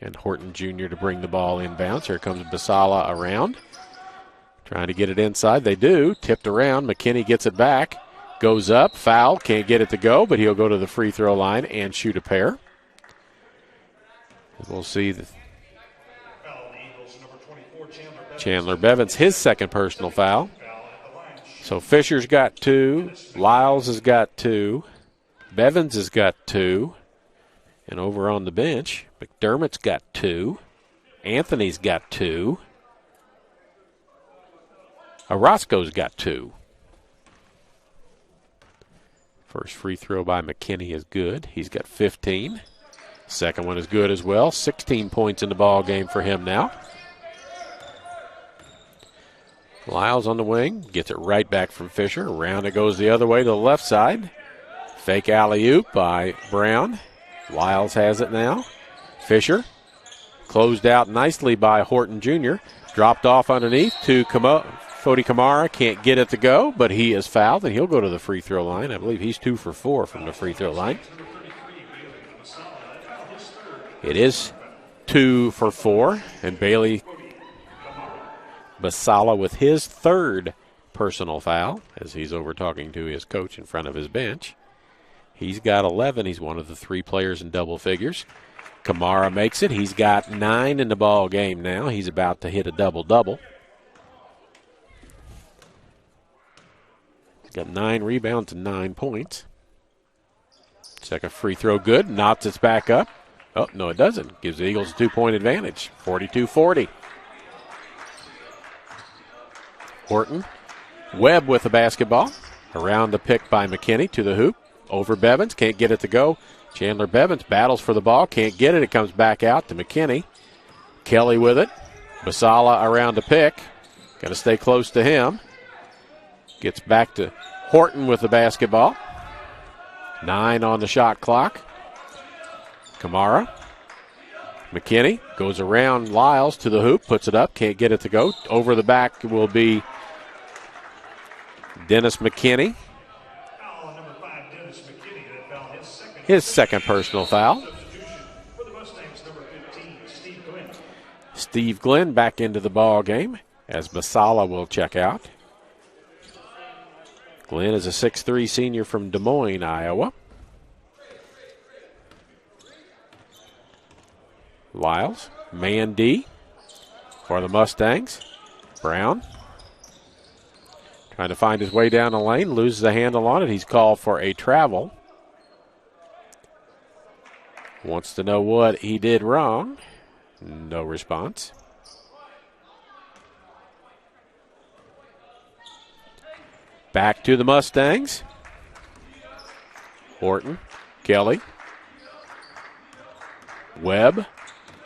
And Horton Jr. to bring the ball inbounds. Here comes Basala around. Trying to get it inside. They do. Tipped around. McKinney gets it back. Goes up. Foul. Can't get it to go, but he'll go to the free throw line and shoot a pair. We'll see Chandler Bevins, his second personal foul. So Fisher's got 2. Lyles has got 2. Bevins has got 2. And over on the bench, McDermott's got 2. Anthony's got 2. Orozco's got 2. First free throw by McKinney is good. He's got 15. Second one is good as well. 16 points in the ball game for him now. Lyles on the wing. Gets it right back from Fisher. Around it goes the other way to the left side. Fake alley-oop by Brown. Lyles has it now. Fisher. Closed out nicely by Horton Jr. Dropped off underneath to Fodi Kamara. Can't get it to go, but he is fouled, and he'll go to the free throw line. I believe he's 2 for 4 from the free throw line. It is 2 for 4, and Bailey Basala with his third personal foul as he's over talking to his coach in front of his bench. He's got 11. He's one of the 3 players in double figures. Kamara makes it. He's got 9 in the ball game now. He's about to hit a double-double. He's got 9 rebounds and 9 points. Second free throw good. Knotts it back up. Oh, no, it doesn't. Gives the Eagles a 2-point advantage. 42-40. Horton. Webb with the basketball. Around the pick by McKinney to the hoop. Over Bevins. Can't get it to go. Chandler Bevins battles for the ball. Can't get it. It comes back out to McKinney. Kelly with it. Basala around the pick. Got to stay close to him. Gets back to Horton with the basketball. 9 on the shot clock. Kamara. McKinney goes around Lyles to the hoop, puts it up, can't get it to go. Over the back will be Dennis McKinney. His second personal foul. Steve Glenn back into the ball game as Masala will check out. Glenn is a 6'3" senior from Des Moines, Iowa. Lyles, man D for the Mustangs. Brown trying to find his way down the lane, loses the handle on it. He's called for a travel. Wants to know what he did wrong. No response. Back to the Mustangs. Horton, Kelly. Webb.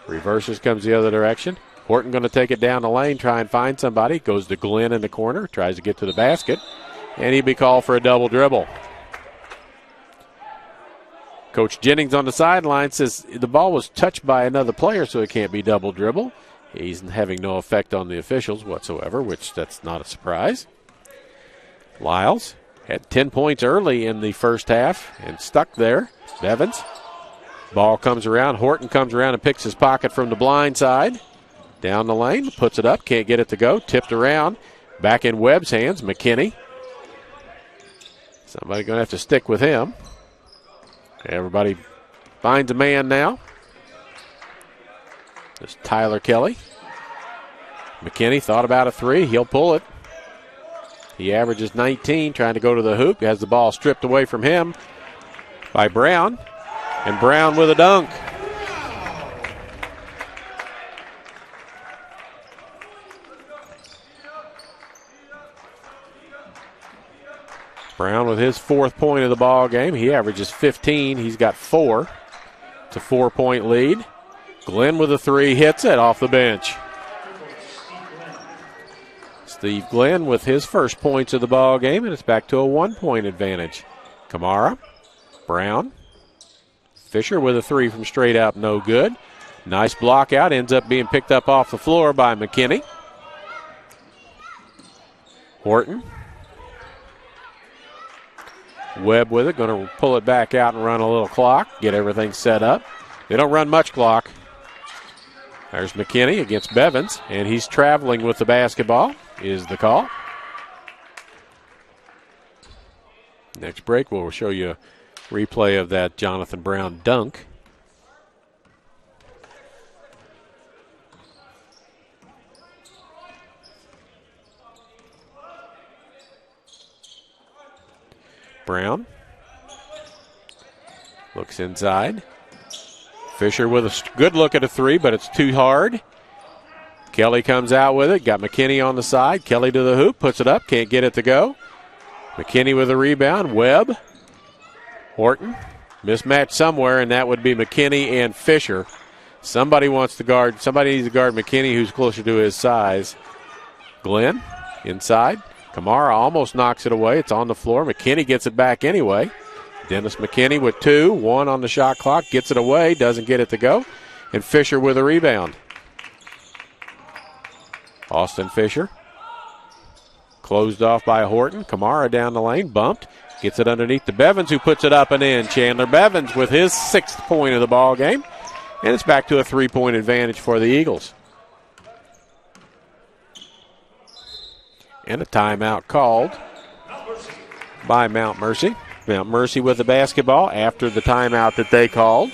Reverses, comes the other direction. Horton going to take it down the lane, try and find somebody. Goes to Glenn in the corner, tries to get to the basket. And he'll be called for a double dribble. Coach Jennings on the sideline says the ball was touched by another player, so it can't be double dribble. He's having no effect on the officials whatsoever, which that's not a surprise. Lyles had 10 points early in the first half and stuck there. Bevins. Ball comes around. Horton comes around and picks his pocket from the blind side. Down the lane, puts it up, can't get it to go. Tipped around. Back in Webb's hands. McKinney. Somebody going to have to stick with him. Everybody finds a man now. There's Tyler Kelly. McKinney thought about a three. He'll pull it. He averages 19, trying to go to the hoop. He has the ball stripped away from him by Brown. And Brown with a dunk. Brown with his 4th point of the ball game. He averages 15. He's got 4. It's a 4-point lead. Glenn with a 3, hits it off the bench. Steve Glenn with his first points of the ball game, and it's back to a 1-point advantage. Kamara, Brown, Fisher with a 3 from straight out, no good. Nice block out, ends up being picked up off the floor by McKinney. Horton. Webb with it, going to pull it back out and run a little clock, get everything set up. They don't run much clock. There's McKinney against Bevins, and he's traveling with the basketball, is the call. Next break, we'll show you a replay of that Jonathan Brown dunk. Brown looks inside. Fisher with a good look at a 3, but it's too hard. Kelly comes out with it. Got McKinney on the side. Kelly to the hoop. Puts it up. Can't get it to go. McKinney with a rebound. Webb. Horton. Mismatch somewhere, and that would be McKinney and Fisher. Somebody needs to guard McKinney, who's closer to his size. Glenn inside. Kamara almost knocks it away. It's on the floor. McKinney gets it back anyway. Dennis McKinney with 2. 1 on the shot clock. Gets it away. Doesn't get it to go. And Fisher with a rebound. Austin Fisher. Closed off by Horton. Kamara down the lane. Bumped. Gets it underneath to Bevins, who puts it up and in. Chandler Bevins with his 6th point of the ball game. And it's back to a 3-point advantage for the Eagles. And a timeout called by Mount Mercy. Mount Mercy with the basketball after the timeout that they called.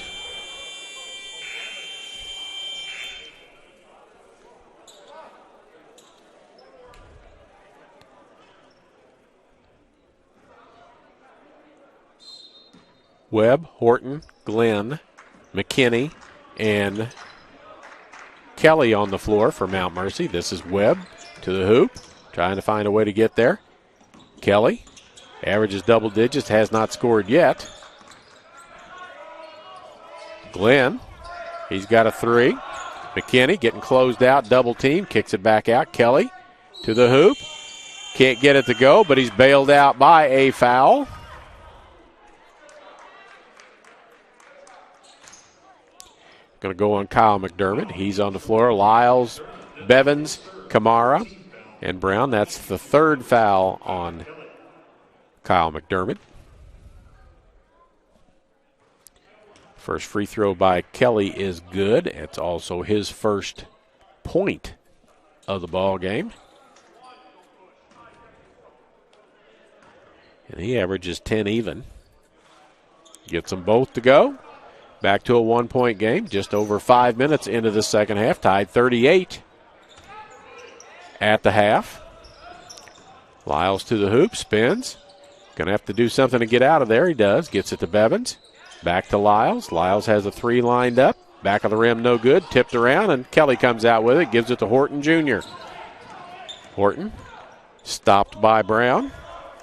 Webb, Horton, Glenn, McKinney, and Kelly on the floor for Mount Mercy. This is Webb to the hoop, trying to find a way to get there. Kelly averages double digits, has not scored yet. Glenn, he's got a 3. McKinney getting closed out, double team, kicks it back out. Kelly to the hoop. Can't get it to go, but he's bailed out by a foul. Going to go on Kyle McDermott. He's on the floor. Lyles, Bevins, Kamara, and Brown. That's the third foul on Kyle McDermott. First free throw by Kelly is good. It's also his first point of the ball game. And he averages 10 even. Gets them both to go. Back to a 1-point game. Just over 5 minutes into the second half. Tied 38 at the half. Lyles to the hoop. Spins. Going to have to do something to get out of there. He does. Gets it to Bevins. Back to Lyles. Lyles has a three lined up. Back of the rim, no good. Tipped around, and Kelly comes out with it. Gives it to Horton Jr. Horton stopped by Brown.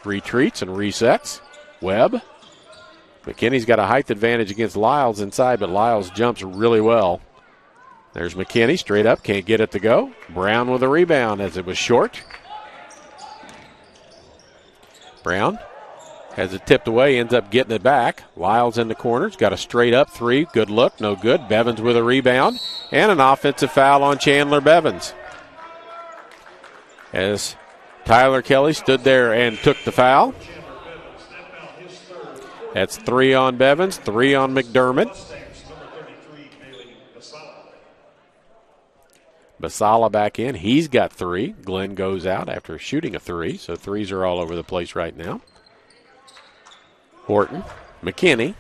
Retreats and resets. Webb. McKinney's got a height advantage against Lyles inside, but Lyles jumps really well. There's McKinney straight up. Can't get it to go. Brown with a rebound as it was short. Brown has it tipped away, ends up getting it back. Lyles in the corners, got a straight up three. Good look, no good. Bevins with a rebound. And an offensive foul on Chandler Bevins. As Tyler Kelly stood there and took the foul. That's 3 on Bevins, 3 on McDermott. Basala back in. He's got 3. Glenn goes out after shooting a 3, so threes are all over the place right now. Horton, McKinney,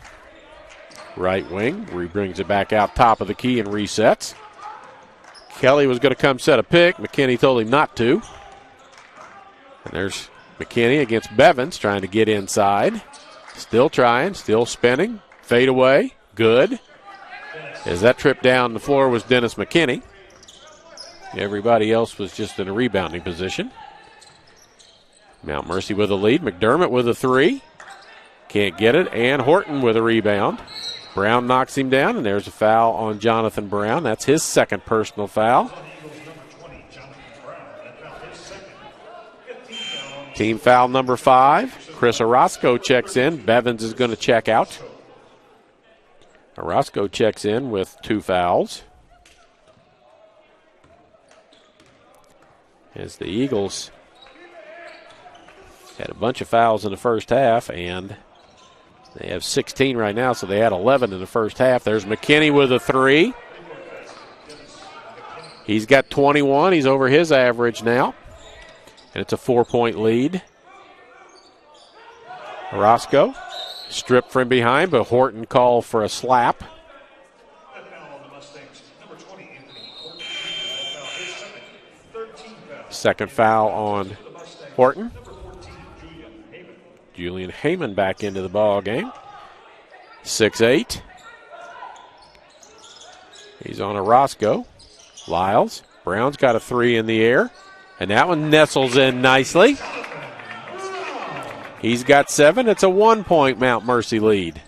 right wing, brings it back out top of the key and resets. Kelly was going to come set a pick. McKinney told him not to. And there's McKinney against Bevins trying to get inside. Still trying, still spinning. Fade away, good. As that trip down the floor was Dennis McKinney. Everybody else was just in a rebounding position. Mount Mercy with a lead. McDermott with a 3. Can't get it. And Horton with a rebound. Brown knocks him down, and there's a foul on Jonathan Brown. That's his second personal foul. Team foul number 5. Chris Orozco checks in. Bevins is going to check out. Orozco checks in with 2 fouls. As the Eagles had a bunch of fouls in the first half, and they have 16 right now, so they had 11 in the first half. There's McKinney with a 3. He's got 21. He's over his average now. And it's a 4-point lead. Orozco stripped from behind, but Horton called for a slap. Second foul on Horton. Julian Heyman back into the ball game. 6'8". He's on Orozco. Lyles. Brown's got a 3 in the air. And that one nestles in nicely. He's got 7. It's a 1-point Mount Mercy lead.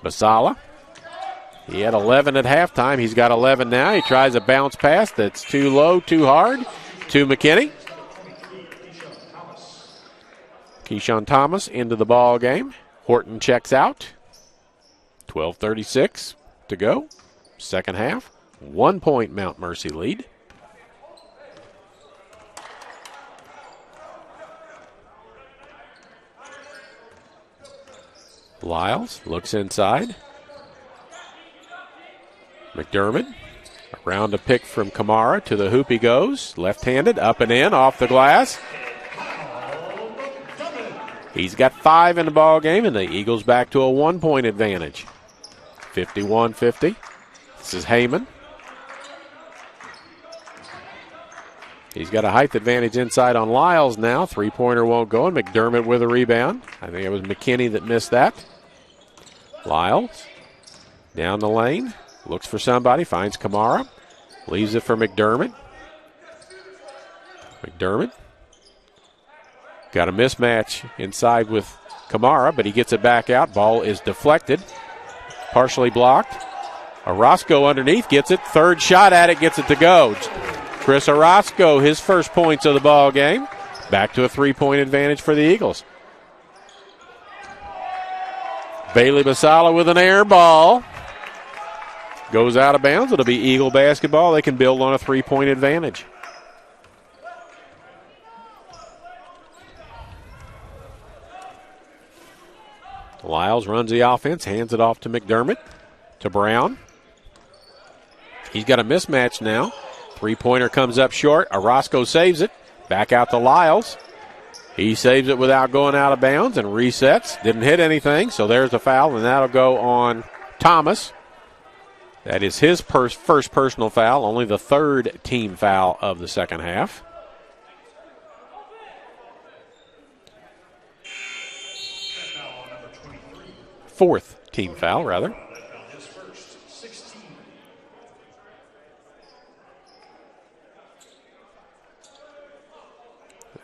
Basala. He had 11 at halftime. He's got 11 now. He tries a bounce pass that's too low, too hard to McKinney. Keyshawn Thomas into the ball game. Horton checks out. 12:36 to go. Second half. 1-point Mount Mercy lead. Lyles looks inside. McDermott around a pick from Kamara. To the hoop he goes. Left-handed, up and in, off the glass. He's got 5 in the ball game, and the Eagles back to a 1-point advantage. 51-50. This is Heyman. He's got a height advantage inside on Lyles now. 3-pointer won't go, and McDermott with a rebound. I think it was McKinney that missed that. Lyles down the lane. Looks for somebody, finds Kamara. Leaves it for McDermott. McDermott got a mismatch inside with Kamara, but he gets it back out. Ball is deflected. Partially blocked. Orozco underneath gets it. Third shot at it, gets it to go. Chris Orozco, his first points of the ball game. Back to a 3-point advantage for the Eagles. Bailey Basala with an air ball. Goes out of bounds. It'll be Eagle basketball. They can build on a 3-point advantage. Lyles runs the offense, hands it off to McDermott, to Brown. He's got a mismatch now. 3-pointer comes up short. Orozco saves it. Back out to Lyles. He saves it without going out of bounds and resets. Didn't hit anything, so there's a foul, and that'll go on Thomas. That is his first personal foul, only the third team foul of the second half. Fourth team foul, rather.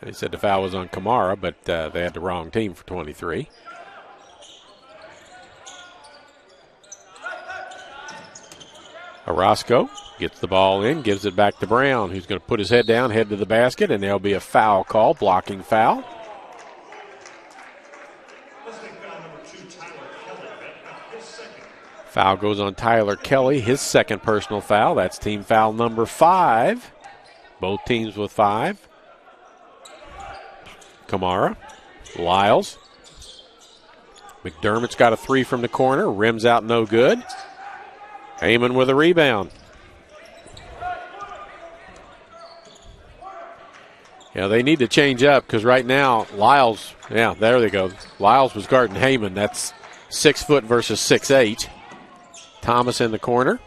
They said the foul was on Kamara, but they had the wrong team for 23. Orozco gets the ball in, gives it back to Brown, who's going to put his head down, head to the basket, and there'll be a foul call, blocking foul. Foul goes on Tyler Kelly, his second personal foul. That's team foul number 5. Both teams with 5. Kamara, Lyles. McDermott's got a 3 from the corner, rims out no good. Heyman with a rebound. Yeah, they need to change up because right now, Lyles, yeah, there they go. Lyles was guarding Heyman. That's 6 foot versus 6'8". Thomas in the corner.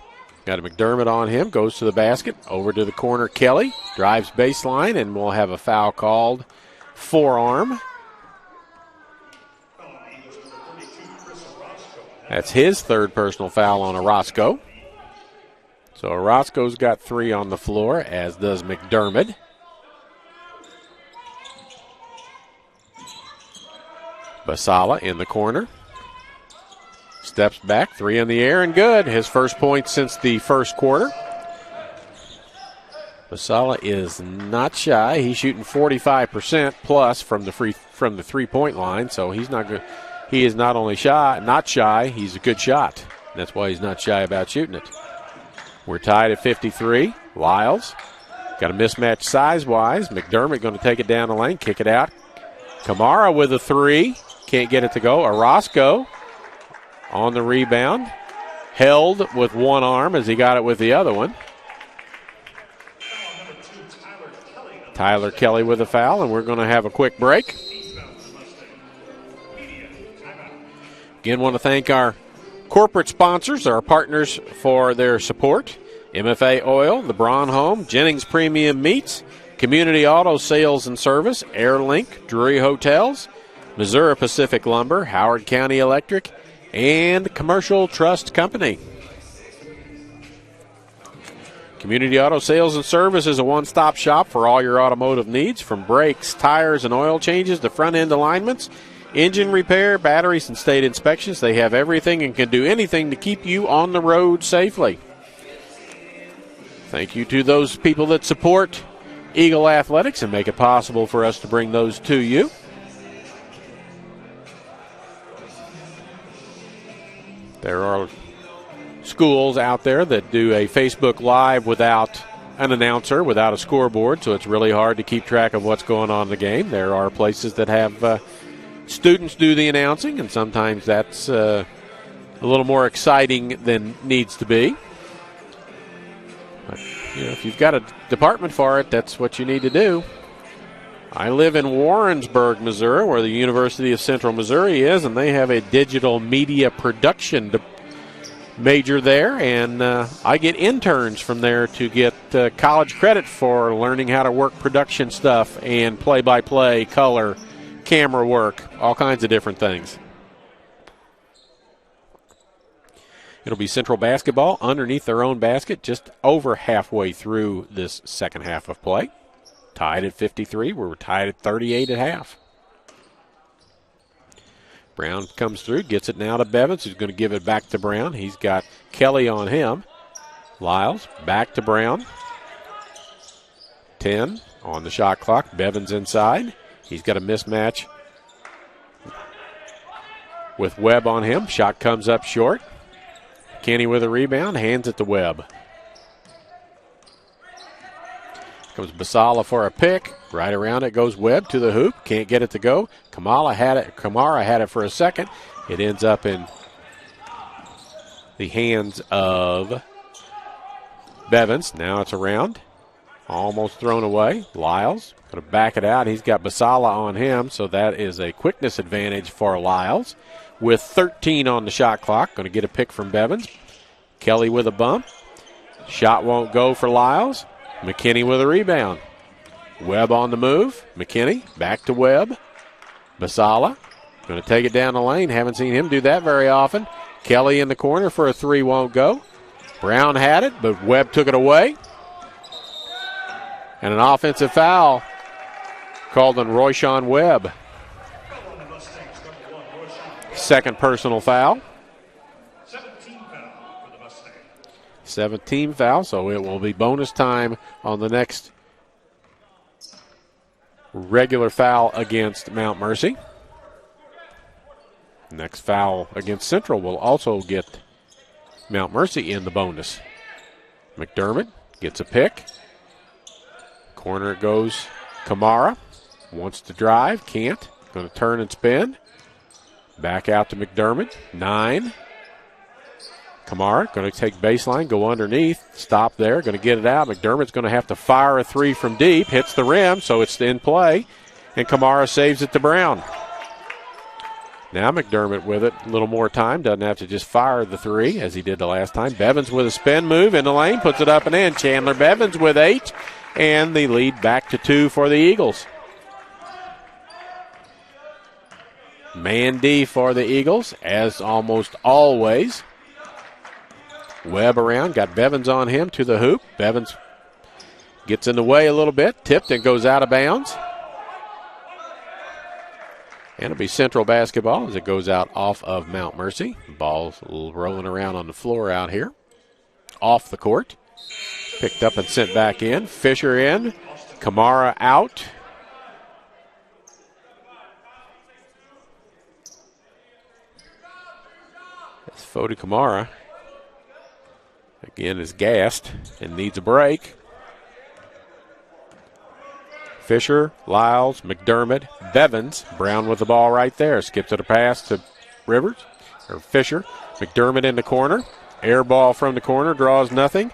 Got a McDermott on him. Goes to the basket. Over to the corner. Kelly drives baseline, and we'll have a foul called. Forearm. That's his third personal foul on Orozco. So Orozco's got 3 on the floor, as does McDermott. Basala in the corner. Steps back, 3 in the air, and good. His first point since the first quarter. Basala is not shy. He's shooting 45% plus from the 3-point line, so he's not good. He is not only not shy, he's a good shot. That's why he's not shy about shooting it. We're tied at 53. Lyles got a mismatch size-wise. McDermott going to take it down the lane, kick it out. Kamara with a 3. Can't get it to go. Orozco on the rebound. Held with one arm as he got it with the other one. Tyler Kelly with a foul, and we're going to have a quick break. Again, want to thank our corporate sponsors, our partners, for their support. MFA Oil, the Braun Home, Jennings Premium Meats, Community Auto Sales and Service, Airlink, Drury Hotels, Missouri Pacific Lumber, Howard County Electric, and Commercial Trust Company. Community Auto Sales and Service is a one-stop shop for all your automotive needs, from brakes, tires, and oil changes to front-end alignments, engine repair, batteries, and state inspections. They have everything and can do anything to keep you on the road safely. Thank you to those people that support Eagle Athletics and make it possible for us to bring those to you. There are schools out there that do a Facebook Live without an announcer, without a scoreboard, so it's really hard to keep track of what's going on in the game. There are places that have students do the announcing, and sometimes that's a little more exciting than needs to be. But, if you've got a department for it, that's what you need to do. I live in Warrensburg, Missouri, where the University of Central Missouri is, and they have a digital media production major there, and I get interns from there to get college credit for learning how to work production stuff and play-by-play, color, camera work, all kinds of different things. It'll be Central basketball underneath their own basket just over halfway through this second half of play. Tied at 53. We're tied at 38 at half. Brown comes through, gets it now to Bevins, who's going to give it back to Brown. He's got Kelly on him. Lyles back to Brown. 10 on the shot clock. Bevins inside. He's got a mismatch with Webb on him. Shot comes up short. Kenny with a rebound, hands it to Webb. Comes Basala for a pick. Right around it goes Webb to the hoop. Can't get it to go. Kamara had it for a second. It ends up in the hands of Bevins. Now it's around. Almost thrown away. Lyles going to back it out. He's got Basala on him, so that is a quickness advantage for Lyles. With 13 on the shot clock. Going to get a pick from Bevins. Kelly with a bump. Shot won't go for Lyles. McKinney with a rebound. Webb on the move. McKinney back to Webb. Basala going to take it down the lane. Haven't seen him do that very often. Kelly in the corner for a three, won't go. Brown had it, but Webb took it away. And an offensive foul called on Royshawn Webb. Second personal foul. 17 foul, so it will be bonus time on the next regular foul against Mount Mercy. Next foul against Central will also get Mount Mercy in the bonus. McDermott gets a pick. Corner goes Kamara. Wants to drive, can't. Going to turn and spin. Back out to McDermott. 9. Kamara going to take baseline, go underneath, stop there, going to get it out. McDermott's going to have to fire a three from deep, hits the rim, so it's in play, and Kamara saves it to Brown. Now McDermott with it, a little more time, doesn't have to just fire the three as he did the last time. Bevins with a spin move in the lane, puts it up and in. Chandler Bevins with 8, and the lead back to 2 for the Eagles. Man D for the Eagles, as almost always. Webb around, got Bevins on him to the hoop. Bevins gets in the way a little bit, tipped and goes out of bounds. And it'll be Central basketball as it goes out off of Mount Mercy. Ball's rolling around on the floor out here. Off the court. Picked up and sent back in. Fisher in. Kamara out. That's Fodi Kamara. Again, is gassed and needs a break. Fisher, Lyles, McDermott, Bevins. Brown with the ball right there. Skips it a pass to Rivers, or Fisher. McDermott in the corner. Air ball from the corner, draws nothing.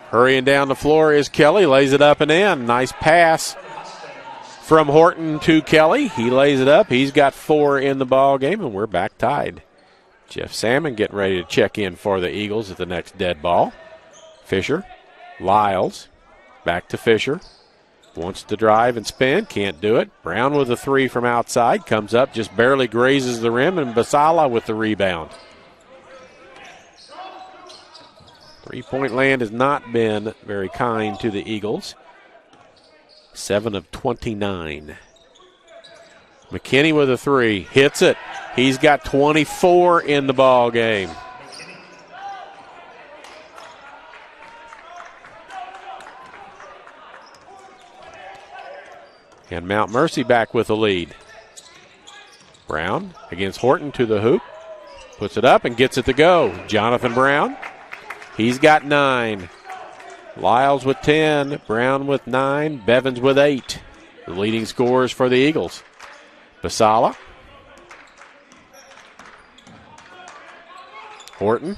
Hurrying down the floor is Kelly, lays it up and in. Nice pass from Horton to Kelly. He lays it up. He's got 4 in the ball game, and we're back tied. Jeff Salmon getting ready to check in for the Eagles at the next dead ball. Fisher, Lyles, back to Fisher. Wants to drive and spin, can't do it. Brown with a 3 from outside, comes up, just barely grazes the rim, and Basala with the rebound. Three-point land has not been very kind to the Eagles. 7 of 29. McKinney with a 3, hits it. He's got 24 in the ball game. And Mount Mercy back with the lead. Brown against Horton to the hoop. Puts it up and gets it to go. Jonathan Brown. He's got 9. Lyles with 10. Brown with 9. Bevins with 8. The leading scorers for the Eagles. Basala. Horton.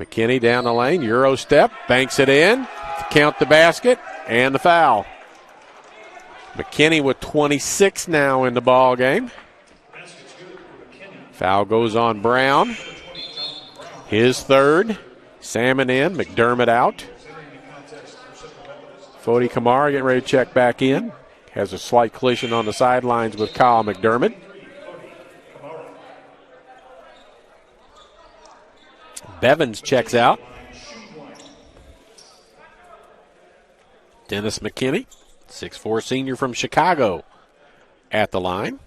McKinney down the lane. Euro step. Banks it in. To count the basket. And the foul. McKinney with 26 now in the ball game. Foul goes on Brown. His 3rd. Salmon in. McDermott out. Fodi Kamara getting ready to check back in. Has a slight collision on the sidelines with Kyle McDermott. Bevins checks out. Dennis McKinney, 6'4" senior from Chicago, at the line.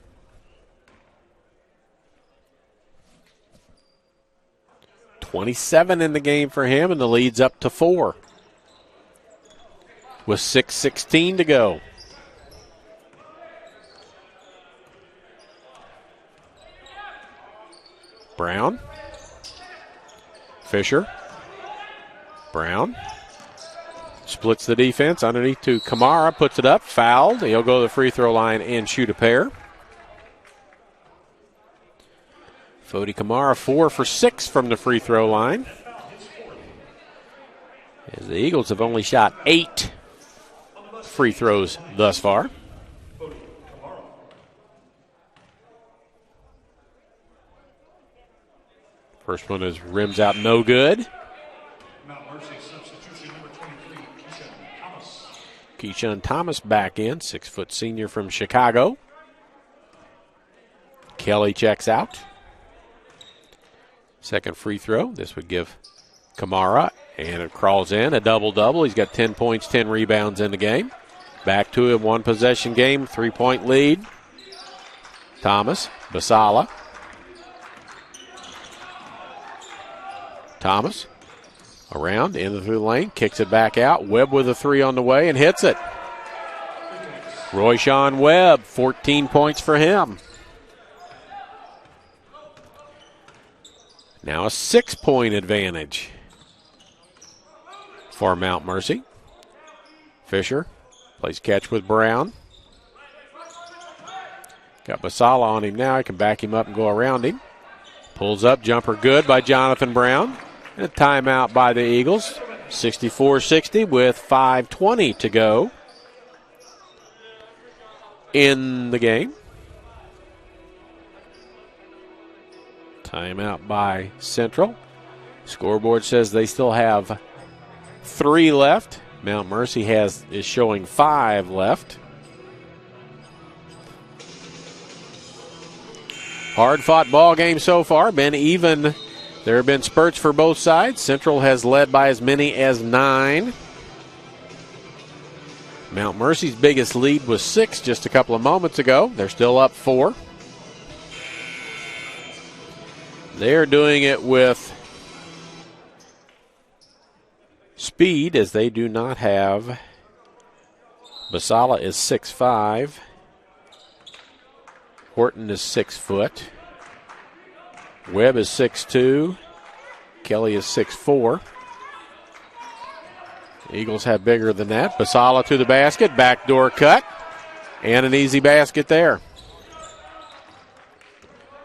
.27 in the game for him, and the lead's up to 4. with 6:16 to go. Brown. Fisher. Brown. Splits the defense underneath to Kamara. Puts it up. Fouled. He'll go to the free throw line and shoot a pair. Fody Kamara 4 for 6 from the free throw line. As the Eagles have only shot 8 free throws thus far. First one is rims out no good. Keyshawn Thomas back in, 6-foot senior from Chicago. Kelly checks out. Second free throw. This would give Kamara, and it crawls in, a double-double. He's got 10 points, 10 rebounds in the game. Back to a one-possession game, 3-point lead. Thomas, Basala. Thomas around, into the lane, kicks it back out. Webb with a 3 on the way and hits it. Royshawn Webb, 14 points for him. Now a 6-point advantage for Mount Mercy. Fisher plays catch with Brown. Got Basala on him now. He can back him up and go around him. Pulls up, jumper good by Jonathan Brown. And a timeout by the Eagles. 64-60 with 5:20 to go in the game. Timeout by Central. Scoreboard says they still have 3 left. Mount Mercy is showing 5 left. Hard-fought ball game so far. Been even. There have been spurts for both sides. Central has led by as many as 9. Mount Mercy's biggest lead was 6 just a couple of moments ago. They're still up 4. They're doing it with speed, as they do not have. Basala is 6'5". Horton is 6 foot. Webb is 6'2". Kelly is 6'4". Eagles have bigger than that. Basala to the basket, backdoor cut, and an easy basket there.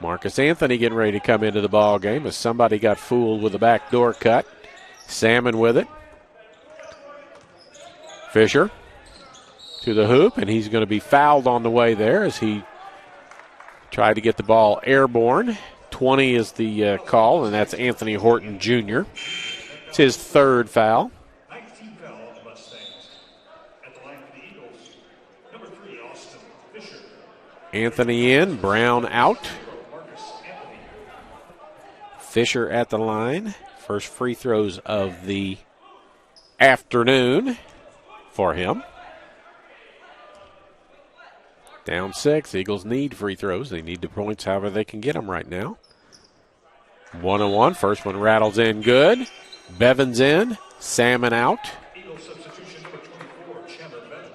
Marcus Anthony getting ready to come into the ball game as somebody got fooled with a backdoor cut. Salmon with it. Fisher to the hoop, and he's going to be fouled on the way there as he tried to get the ball airborne. 20 is the call, and that's Anthony Horton Jr. It's his 3rd foul. Anthony in, Brown out. Fisher at the line. First free throws of the afternoon for him. Down 6. Eagles need free throws. They need the points however they can get them right now. 1-on-1. First one rattles in good. Bevins in. Salmon out. Eagles substitution number 24, Chandler Bevins.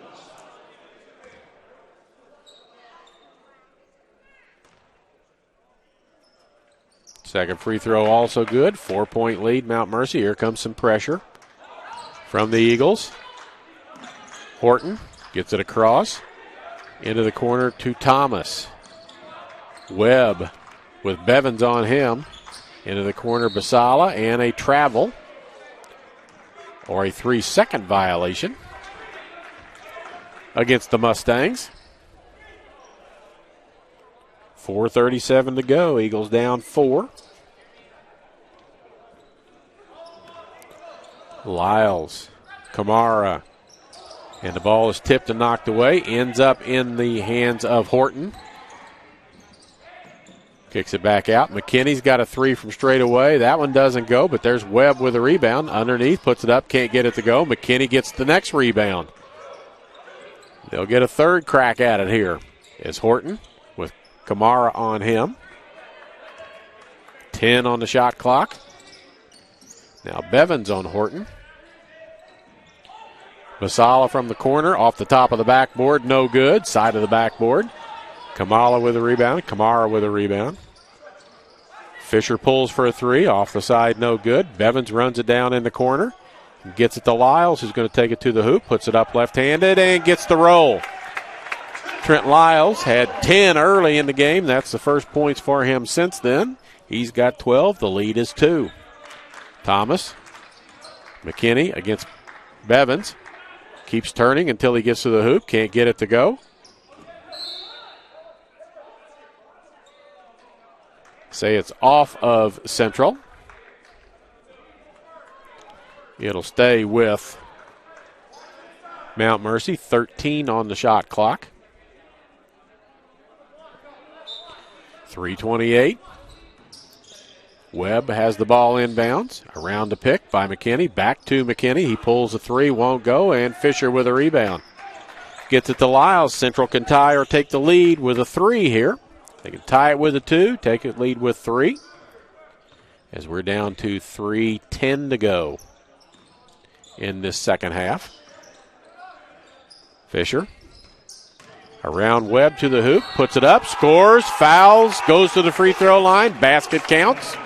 Second free throw also good. 4-point lead, Mount Mercy. Here comes some pressure from the Eagles. Horton gets it across. Into the corner to Thomas. Webb with Bevins on him. Into the corner, Basala, and a travel. Or a 3-second violation against the Mustangs. 4:37 to go. Eagles down 4. Lyles, Kamara, and the ball is tipped and knocked away. Ends up in the hands of Horton. Kicks it back out. McKinney's got a 3 from straight away. That one doesn't go, but there's Webb with a rebound. Underneath, puts it up, can't get it to go. McKinney gets the next rebound. They'll get a 3rd crack at it here. It's Horton with Kamara on him. 10 on the shot clock. Now Bevins on Horton. Masala from the corner, off the top of the backboard, no good. Side of the backboard. Kamara with a rebound. Fisher pulls for a three, off the side, no good. Bevins runs it down in the corner. Gets it to Lyles, who's going to take it to the hoop, puts it up left-handed, and gets the roll. Trent Lyles had 10 early in the game. That's the first points for him since then. He's got 12. The lead is 2. Thomas. McKinney against Bevins. Keeps turning until he gets to the hoop. Can't get it to go. Say it's off of Central. It'll stay with Mount Mercy. 13 on the shot clock. 3:28. Webb has the ball inbounds. Around the pick by McKinney. Back to McKinney. He pulls a three, won't go, and Fisher with a rebound. Gets it to Lyles. Central can tie or take the lead with a three here. They can tie it with a 2, take it lead with 3. As we're down to 3:10 to go in this second half. Fisher. Around Webb to the hoop, puts it up, scores, fouls, goes to the free throw line, basket counts.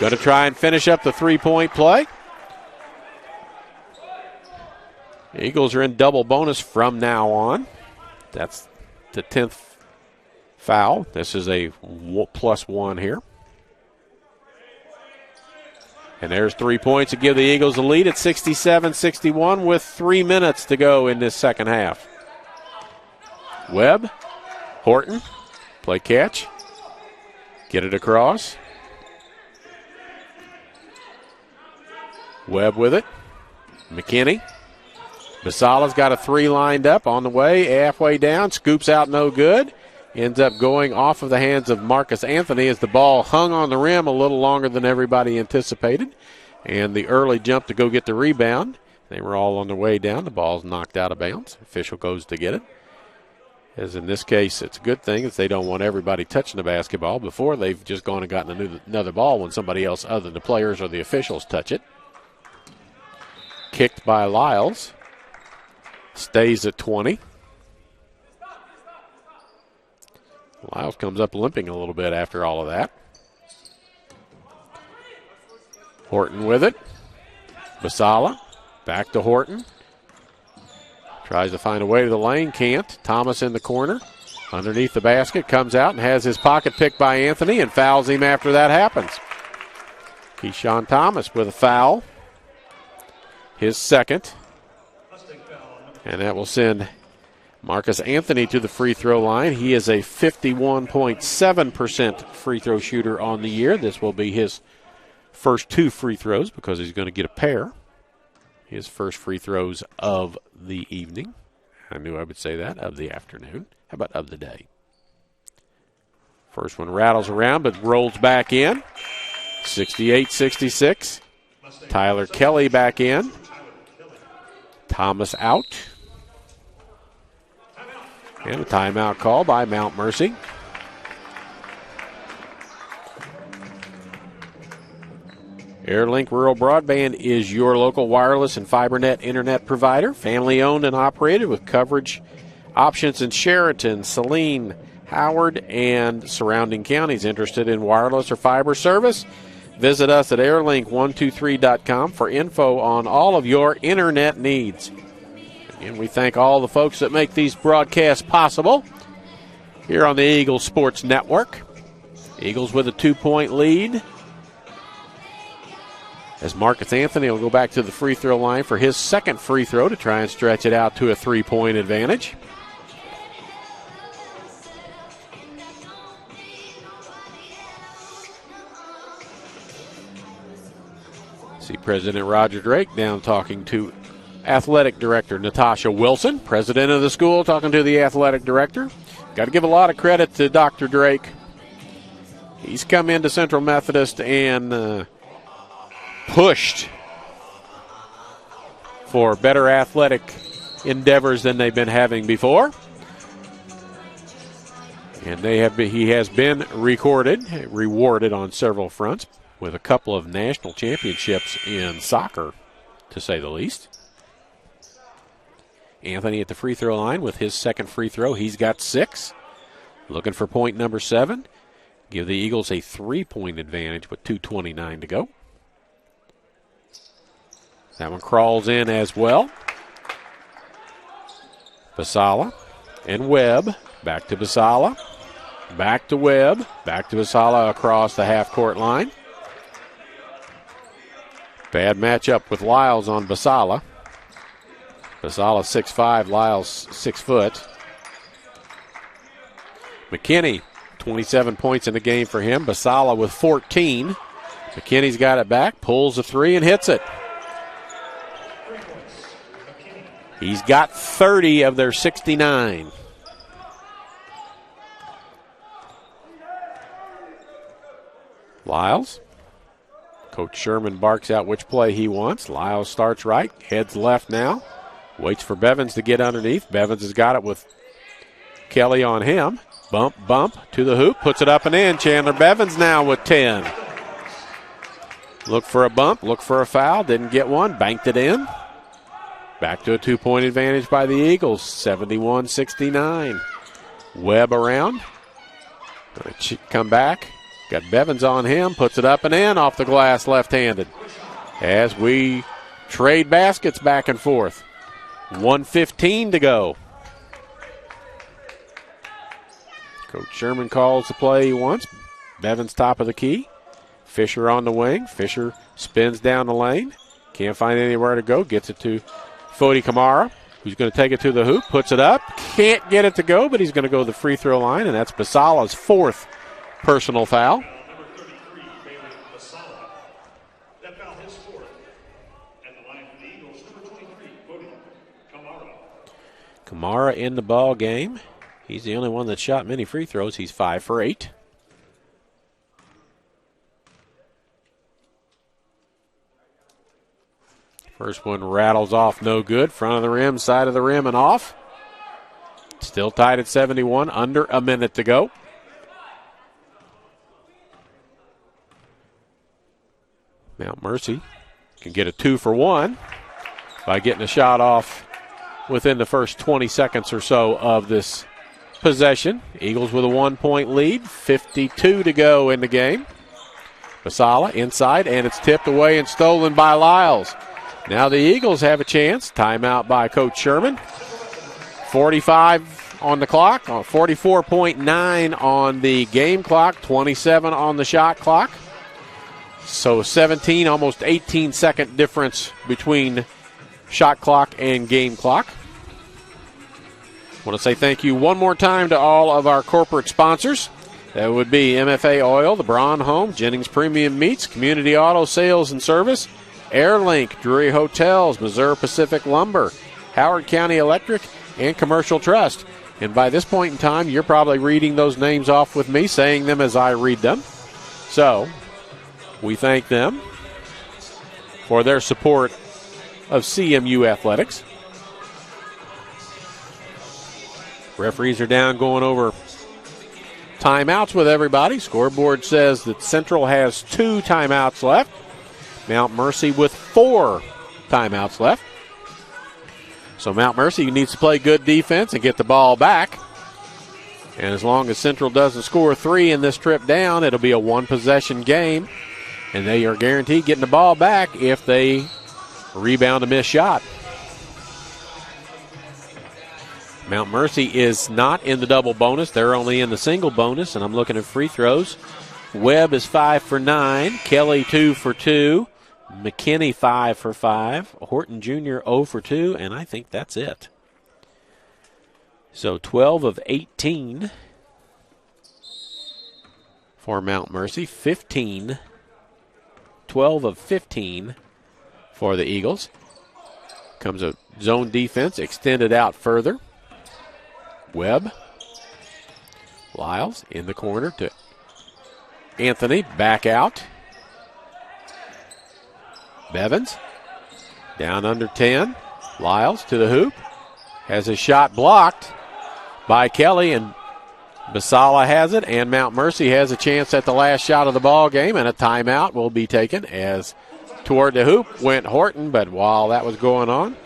Going to try and finish up the three-point play. The Eagles are in double bonus from now on. That's the 10th foul. This is a +1 here. And there's 3 points to give the Eagles a lead at 67-61 with 3 minutes to go in this second half. Webb, Horton, play catch, get it across. Webb with it. McKinney. Masala's got a 3 lined up on the way, halfway down, scoops out no good. Ends up going off of the hands of Marcus Anthony as the ball hung on the rim a little longer than everybody anticipated. And the early jump to go get the rebound. They were all on their way down. The ball's knocked out of bounds. Official goes to get it. As in this case, it's a good thing as they don't want everybody touching the basketball. Before, they've just gone and gotten another ball when somebody else other than the players or the officials touch it. Kicked by Lyles. Stays at 20. Lyles comes up limping a little bit after all of that. Horton with it. Masala. Back to Horton. Tries to find a way to the lane. Can't. Thomas in the corner. Underneath the basket. Comes out and has his pocket picked by Anthony and fouls him after that happens. Keyshawn Thomas with a foul. His second. And that will send Marcus Anthony to the free throw line. He is a 51.7% free throw shooter on the year. This will be his first 2 free throws because he's going to get a pair. His first free throws of the evening. I knew I would say that, of the afternoon. How about of the day? First one rattles around but rolls back in. 68-66. Tyler Kelly back in. Thomas out. And a timeout call by Mount Mercy. AirLink Rural Broadband is your local wireless and FiberNet internet provider. Family owned and operated with coverage options in Sheraton, Saline, Howard, and surrounding counties. Interested in wireless or fiber service? Visit us at airlink123.com for info on all of your internet needs. And we thank all the folks that make these broadcasts possible here on the Eagles Sports Network. Eagles with a 2-point lead. As Marcus Anthony will go back to the free throw line for his second free throw to try and stretch it out to a 3-point advantage. See President Roger Drake down talking to Athletic Director Natasha Wilson, president of the school, talking to the athletic director. Got to give a lot of credit to Dr. Drake. He's come into Central Methodist and pushed for better athletic endeavors than they've been having before. And he has been rewarded on several fronts with a couple of national championships in soccer, to say the least. Anthony at the free throw line with his second free throw. He's got 6. Looking for point number 7. Give the Eagles a 3-point advantage with 2:29 to go. That one crawls in as well. Basala and Webb. Back to Basala. Back to Webb. Back to Basala across the half-court line. Bad matchup with Lyles on Basala. Basala 6'5", Lyles 6 foot. McKinney, 27 points in the game for him. Basala with 14. McKinney's got it back, pulls a 3 and hits it. He's got 30 of their 69. Lyles. Coach Sherman barks out which play he wants. Lyles starts right, heads left now. Waits for Bevins to get underneath. Bevins has got it with Kelly on him. Bump to the hoop, puts it up and in. Chandler Bevins now with 10. Look for a bump, look for a foul, didn't get one, banked it in. Back to a 2-point advantage by the Eagles, 71-69. Webb around, gonna come back. Got Bevins on him, puts it up and in off the glass left-handed. As we trade baskets back and forth. 1:15 to go. Coach Sherman calls the play he wants. Bevins top of the key. Fisher on the wing. Fisher spins down the lane. Can't find anywhere to go. Gets it to Fodi Kamara, who's going to take it to the hoop. Puts it up. Can't get it to go, but he's going to go to the free throw line, and that's Basala's 4th personal foul. Number 33, Bailey Basala. That foul his 4th. At the line for the Eagles, number 23, Fodi Kamara. Kamara in the ball game. He's the only one that shot many free throws. He's 5 for 8. First one rattles off, no good. Front of the rim, side of the rim, and off. Still tied at 71, under a minute to go. Mount Mercy can get a 2 for 1 by getting a shot off within the first 20 seconds or so of this possession. Eagles with a 1-point lead, 52 to go in the game. Basala inside, and it's tipped away and stolen by Lyles. Now the Eagles have a chance. Timeout by Coach Sherman. 45 on the clock, 44.9 on the game clock, 27 on the shot clock. So 17, almost 18-second difference between shot clock and game clock. I want to say thank you one more time to all of our corporate sponsors. That would be MFA Oil, the Braun Home, Jennings Premium Meats, Community Auto Sales and Service, Airlink, Drury Hotels, Missouri Pacific Lumber, Howard County Electric, and Commercial Trust. And by this point in time, you're probably reading those names off with me, saying them as I read them. So we thank them for their support of CMU athletics. Referees are down going over timeouts with everybody. Scoreboard says that Central has 2 timeouts left. Mount Mercy with 4 timeouts left. So Mount Mercy needs to play good defense and get the ball back. And as long as Central doesn't score 3 in this trip down, it'll be a 1-possession game. And they are guaranteed getting the ball back if they rebound a missed shot. Mount Mercy is not in the double bonus. They're only in the single bonus, and I'm looking at free throws. Webb is 5 for 9. Kelly 2 for 2. McKinney 5 for 5. Horton Jr. 0 for 2, and I think that's it. So 12 of 18 for Mount Mercy. 12 of 15 for the Eagles. Comes a zone defense extended out further. Webb. Lyles in the corner to Anthony. Back out. Bevins. Down under 10. Lyles to the hoop. Has a shot blocked by Kelly, and Basala has it, and Mount Mercy has a chance at the last shot of the ball game, and a timeout will be taken as toward the hoop went Horton, but while that was going on,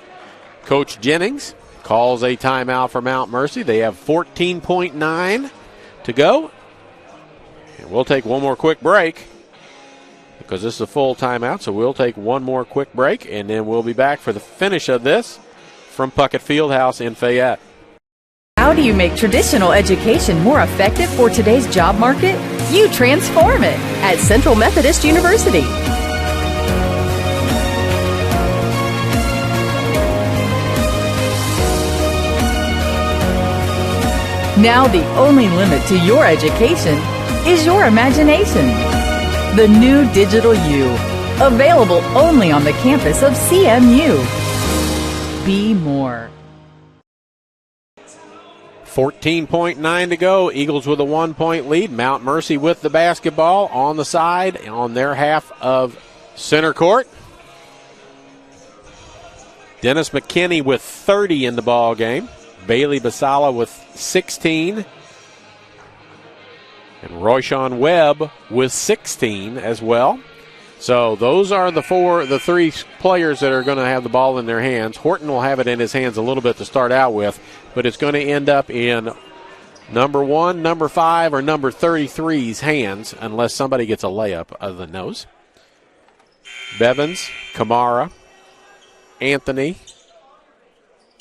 Coach Jennings calls a timeout for Mount Mercy. They have 14.9 to go. And we'll take one more quick break because this is a full timeout, so we'll take one more quick break, and then we'll be back for the finish of this from Puckett Fieldhouse in Fayette. How do you make traditional education more effective for today's job market? You transform it at Central Methodist University. Now the only limit to your education is your imagination. The new Digital U, available only on the campus of CMU. Be more. 14.9 to go. Eagles with a 1-point lead. Mount Mercy with the basketball on the side on their half of center court. Dennis McKinney with 30 in the ball game. Bailey Basala with 16. And Royshawn Webb with 16 as well. So those are the three players that are going to have the ball in their hands. Horton will have it in his hands a little bit to start out with, but it's going to end up in number 1, number 5, or number 33's hands unless somebody gets a layup other than those. Bevins, Kamara, Anthony,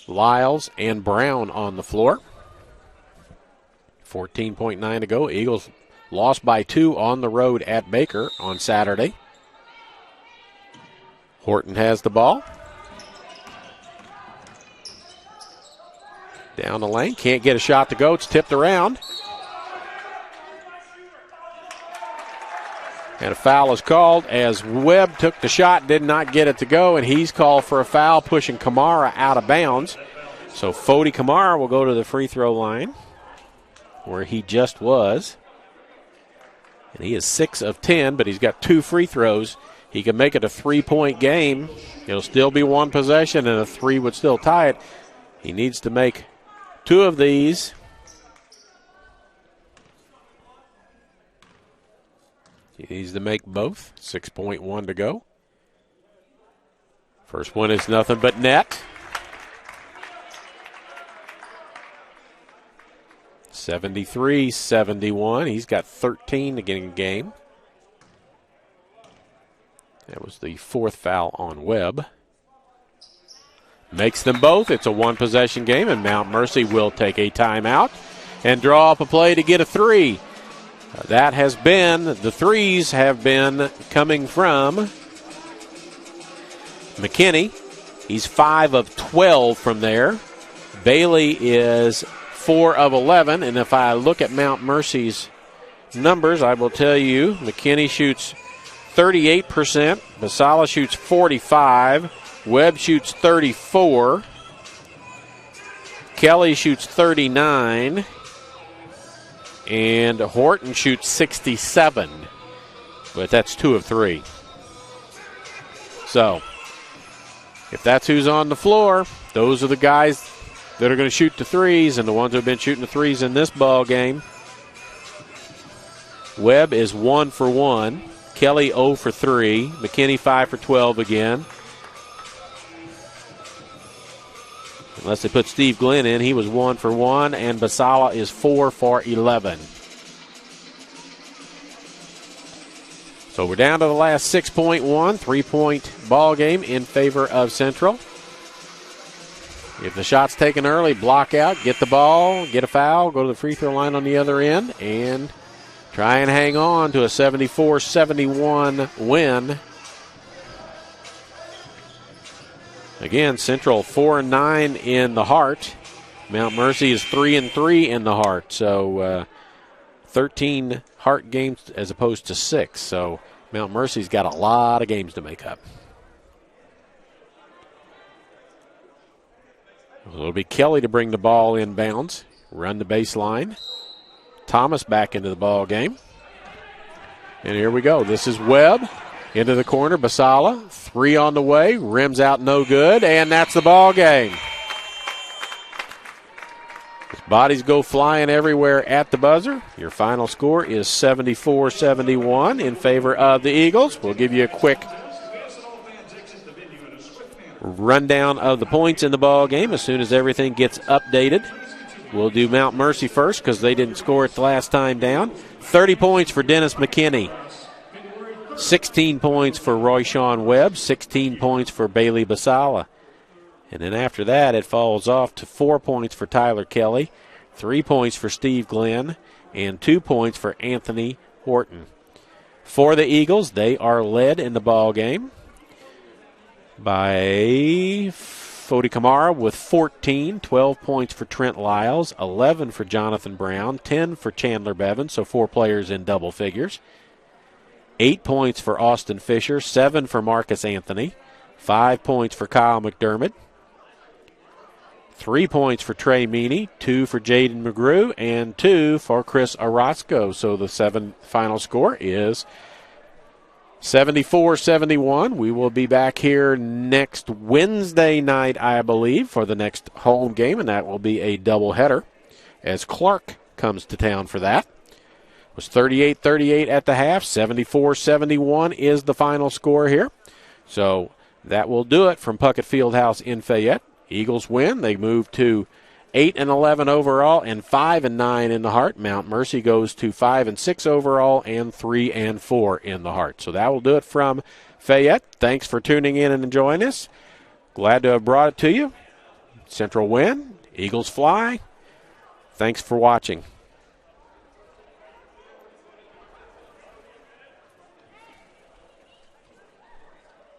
Lyles, and Brown on the floor. 14.9 to go. Eagles lost by 2 on the road at Baker on Saturday. Horton has the ball. Down the lane. Can't get a shot to go. It's tipped around. And a foul is called as Webb took the shot, did not get it to go, and he's called for a foul, pushing Kamara out of bounds. So Fody Kamara will go to the free throw line where he just was. And he is 6 of 10, but he's got 2 free throws. He can make it a 3-point game. It'll still be 1 possession, and a 3 would still tie it. He needs to make 2 of these. He needs to make both. 6.1 to go. First one is nothing but net. 73-71. He's got 13 to get in the game. That was the 4th foul on Webb. Makes them both. It's a 1-possession game, and Mount Mercy will take a timeout and draw up a play to get a 3. That has been, the 3s have been coming from McKinney. He's 5 of 12 from there. Bailey is 4 of 11, and if I look at Mount Mercy's numbers, I will tell you McKinney shoots 38%, Basala shoots 45%, Webb shoots 34%, Kelly shoots 39%, and Horton shoots 67%, but that's 2 of 3. So, if that's who's on the floor, those are the guys that are going to shoot the 3s, and the ones who have been shooting the 3s in this ball game. Webb is 1 for 1. Kelly 0 for 3. McKinney 5 for 12 again. Unless they put Steve Glenn in, he was 1 for 1, and Basala is 4 for 11. So we're down to the last 6.1, 3-point ball game in favor of Central. If the shot's taken early, block out, get the ball, get a foul, go to the free throw line on the other end, and try and hang on to a 74-71 win. Again, Central 4-9 in the Heart. Mount Mercy is 3-3 in the Heart. So 13 Heart games as opposed to 6. So Mount Mercy's got a lot of games to make up. It'll be Kelly to bring the ball inbounds, run the baseline. Thomas back into the ball game. And here we go. This is Webb into the corner. Basala, 3 on the way. Rims out no good, and that's the ball game. His bodies go flying everywhere at the buzzer. Your final score is 74-71 in favor of the Eagles. We'll give you a quick rundown of the points in the ball game as soon as everything gets updated. We'll do Mount Mercy first because they didn't score it the last time down. 30 points for Dennis McKinney. 16 points for Royshawn Webb. 16 points for Bailey Basala. And then after that, it falls off to 4 points for Tyler Kelly, 3 points for Steve Glenn, and 2 points for Anthony Horton. For the Eagles, they are led in the ball game by Fodi Kamara with 14, 12 points for Trent Lyles, 11 for Jonathan Brown, 10 for Chandler Bevan, so 4 players in double figures. 8 points for Austin Fisher, 7 for Marcus Anthony, 5 points for Kyle McDermott, 3 points for Trey Meany, 2 for Jaden McGrew, and 2 for Chris Orozco. So the final score is 74-71. We will be back here next Wednesday night, I believe, for the next home game, and that will be a doubleheader as Clark comes to town for that. It was 38-38 at the half. 74-71 is the final score here. So that will do it from Puckett Fieldhouse in Fayette. Eagles win. They move to 8-11 overall and 5-9 in the Heart. Mount Mercy goes to 5-6 overall and 3-4 in the Heart. So that will do it from Fayette. Thanks for tuning in and enjoying us. Glad to have brought it to you. Central win. Eagles fly. Thanks for watching.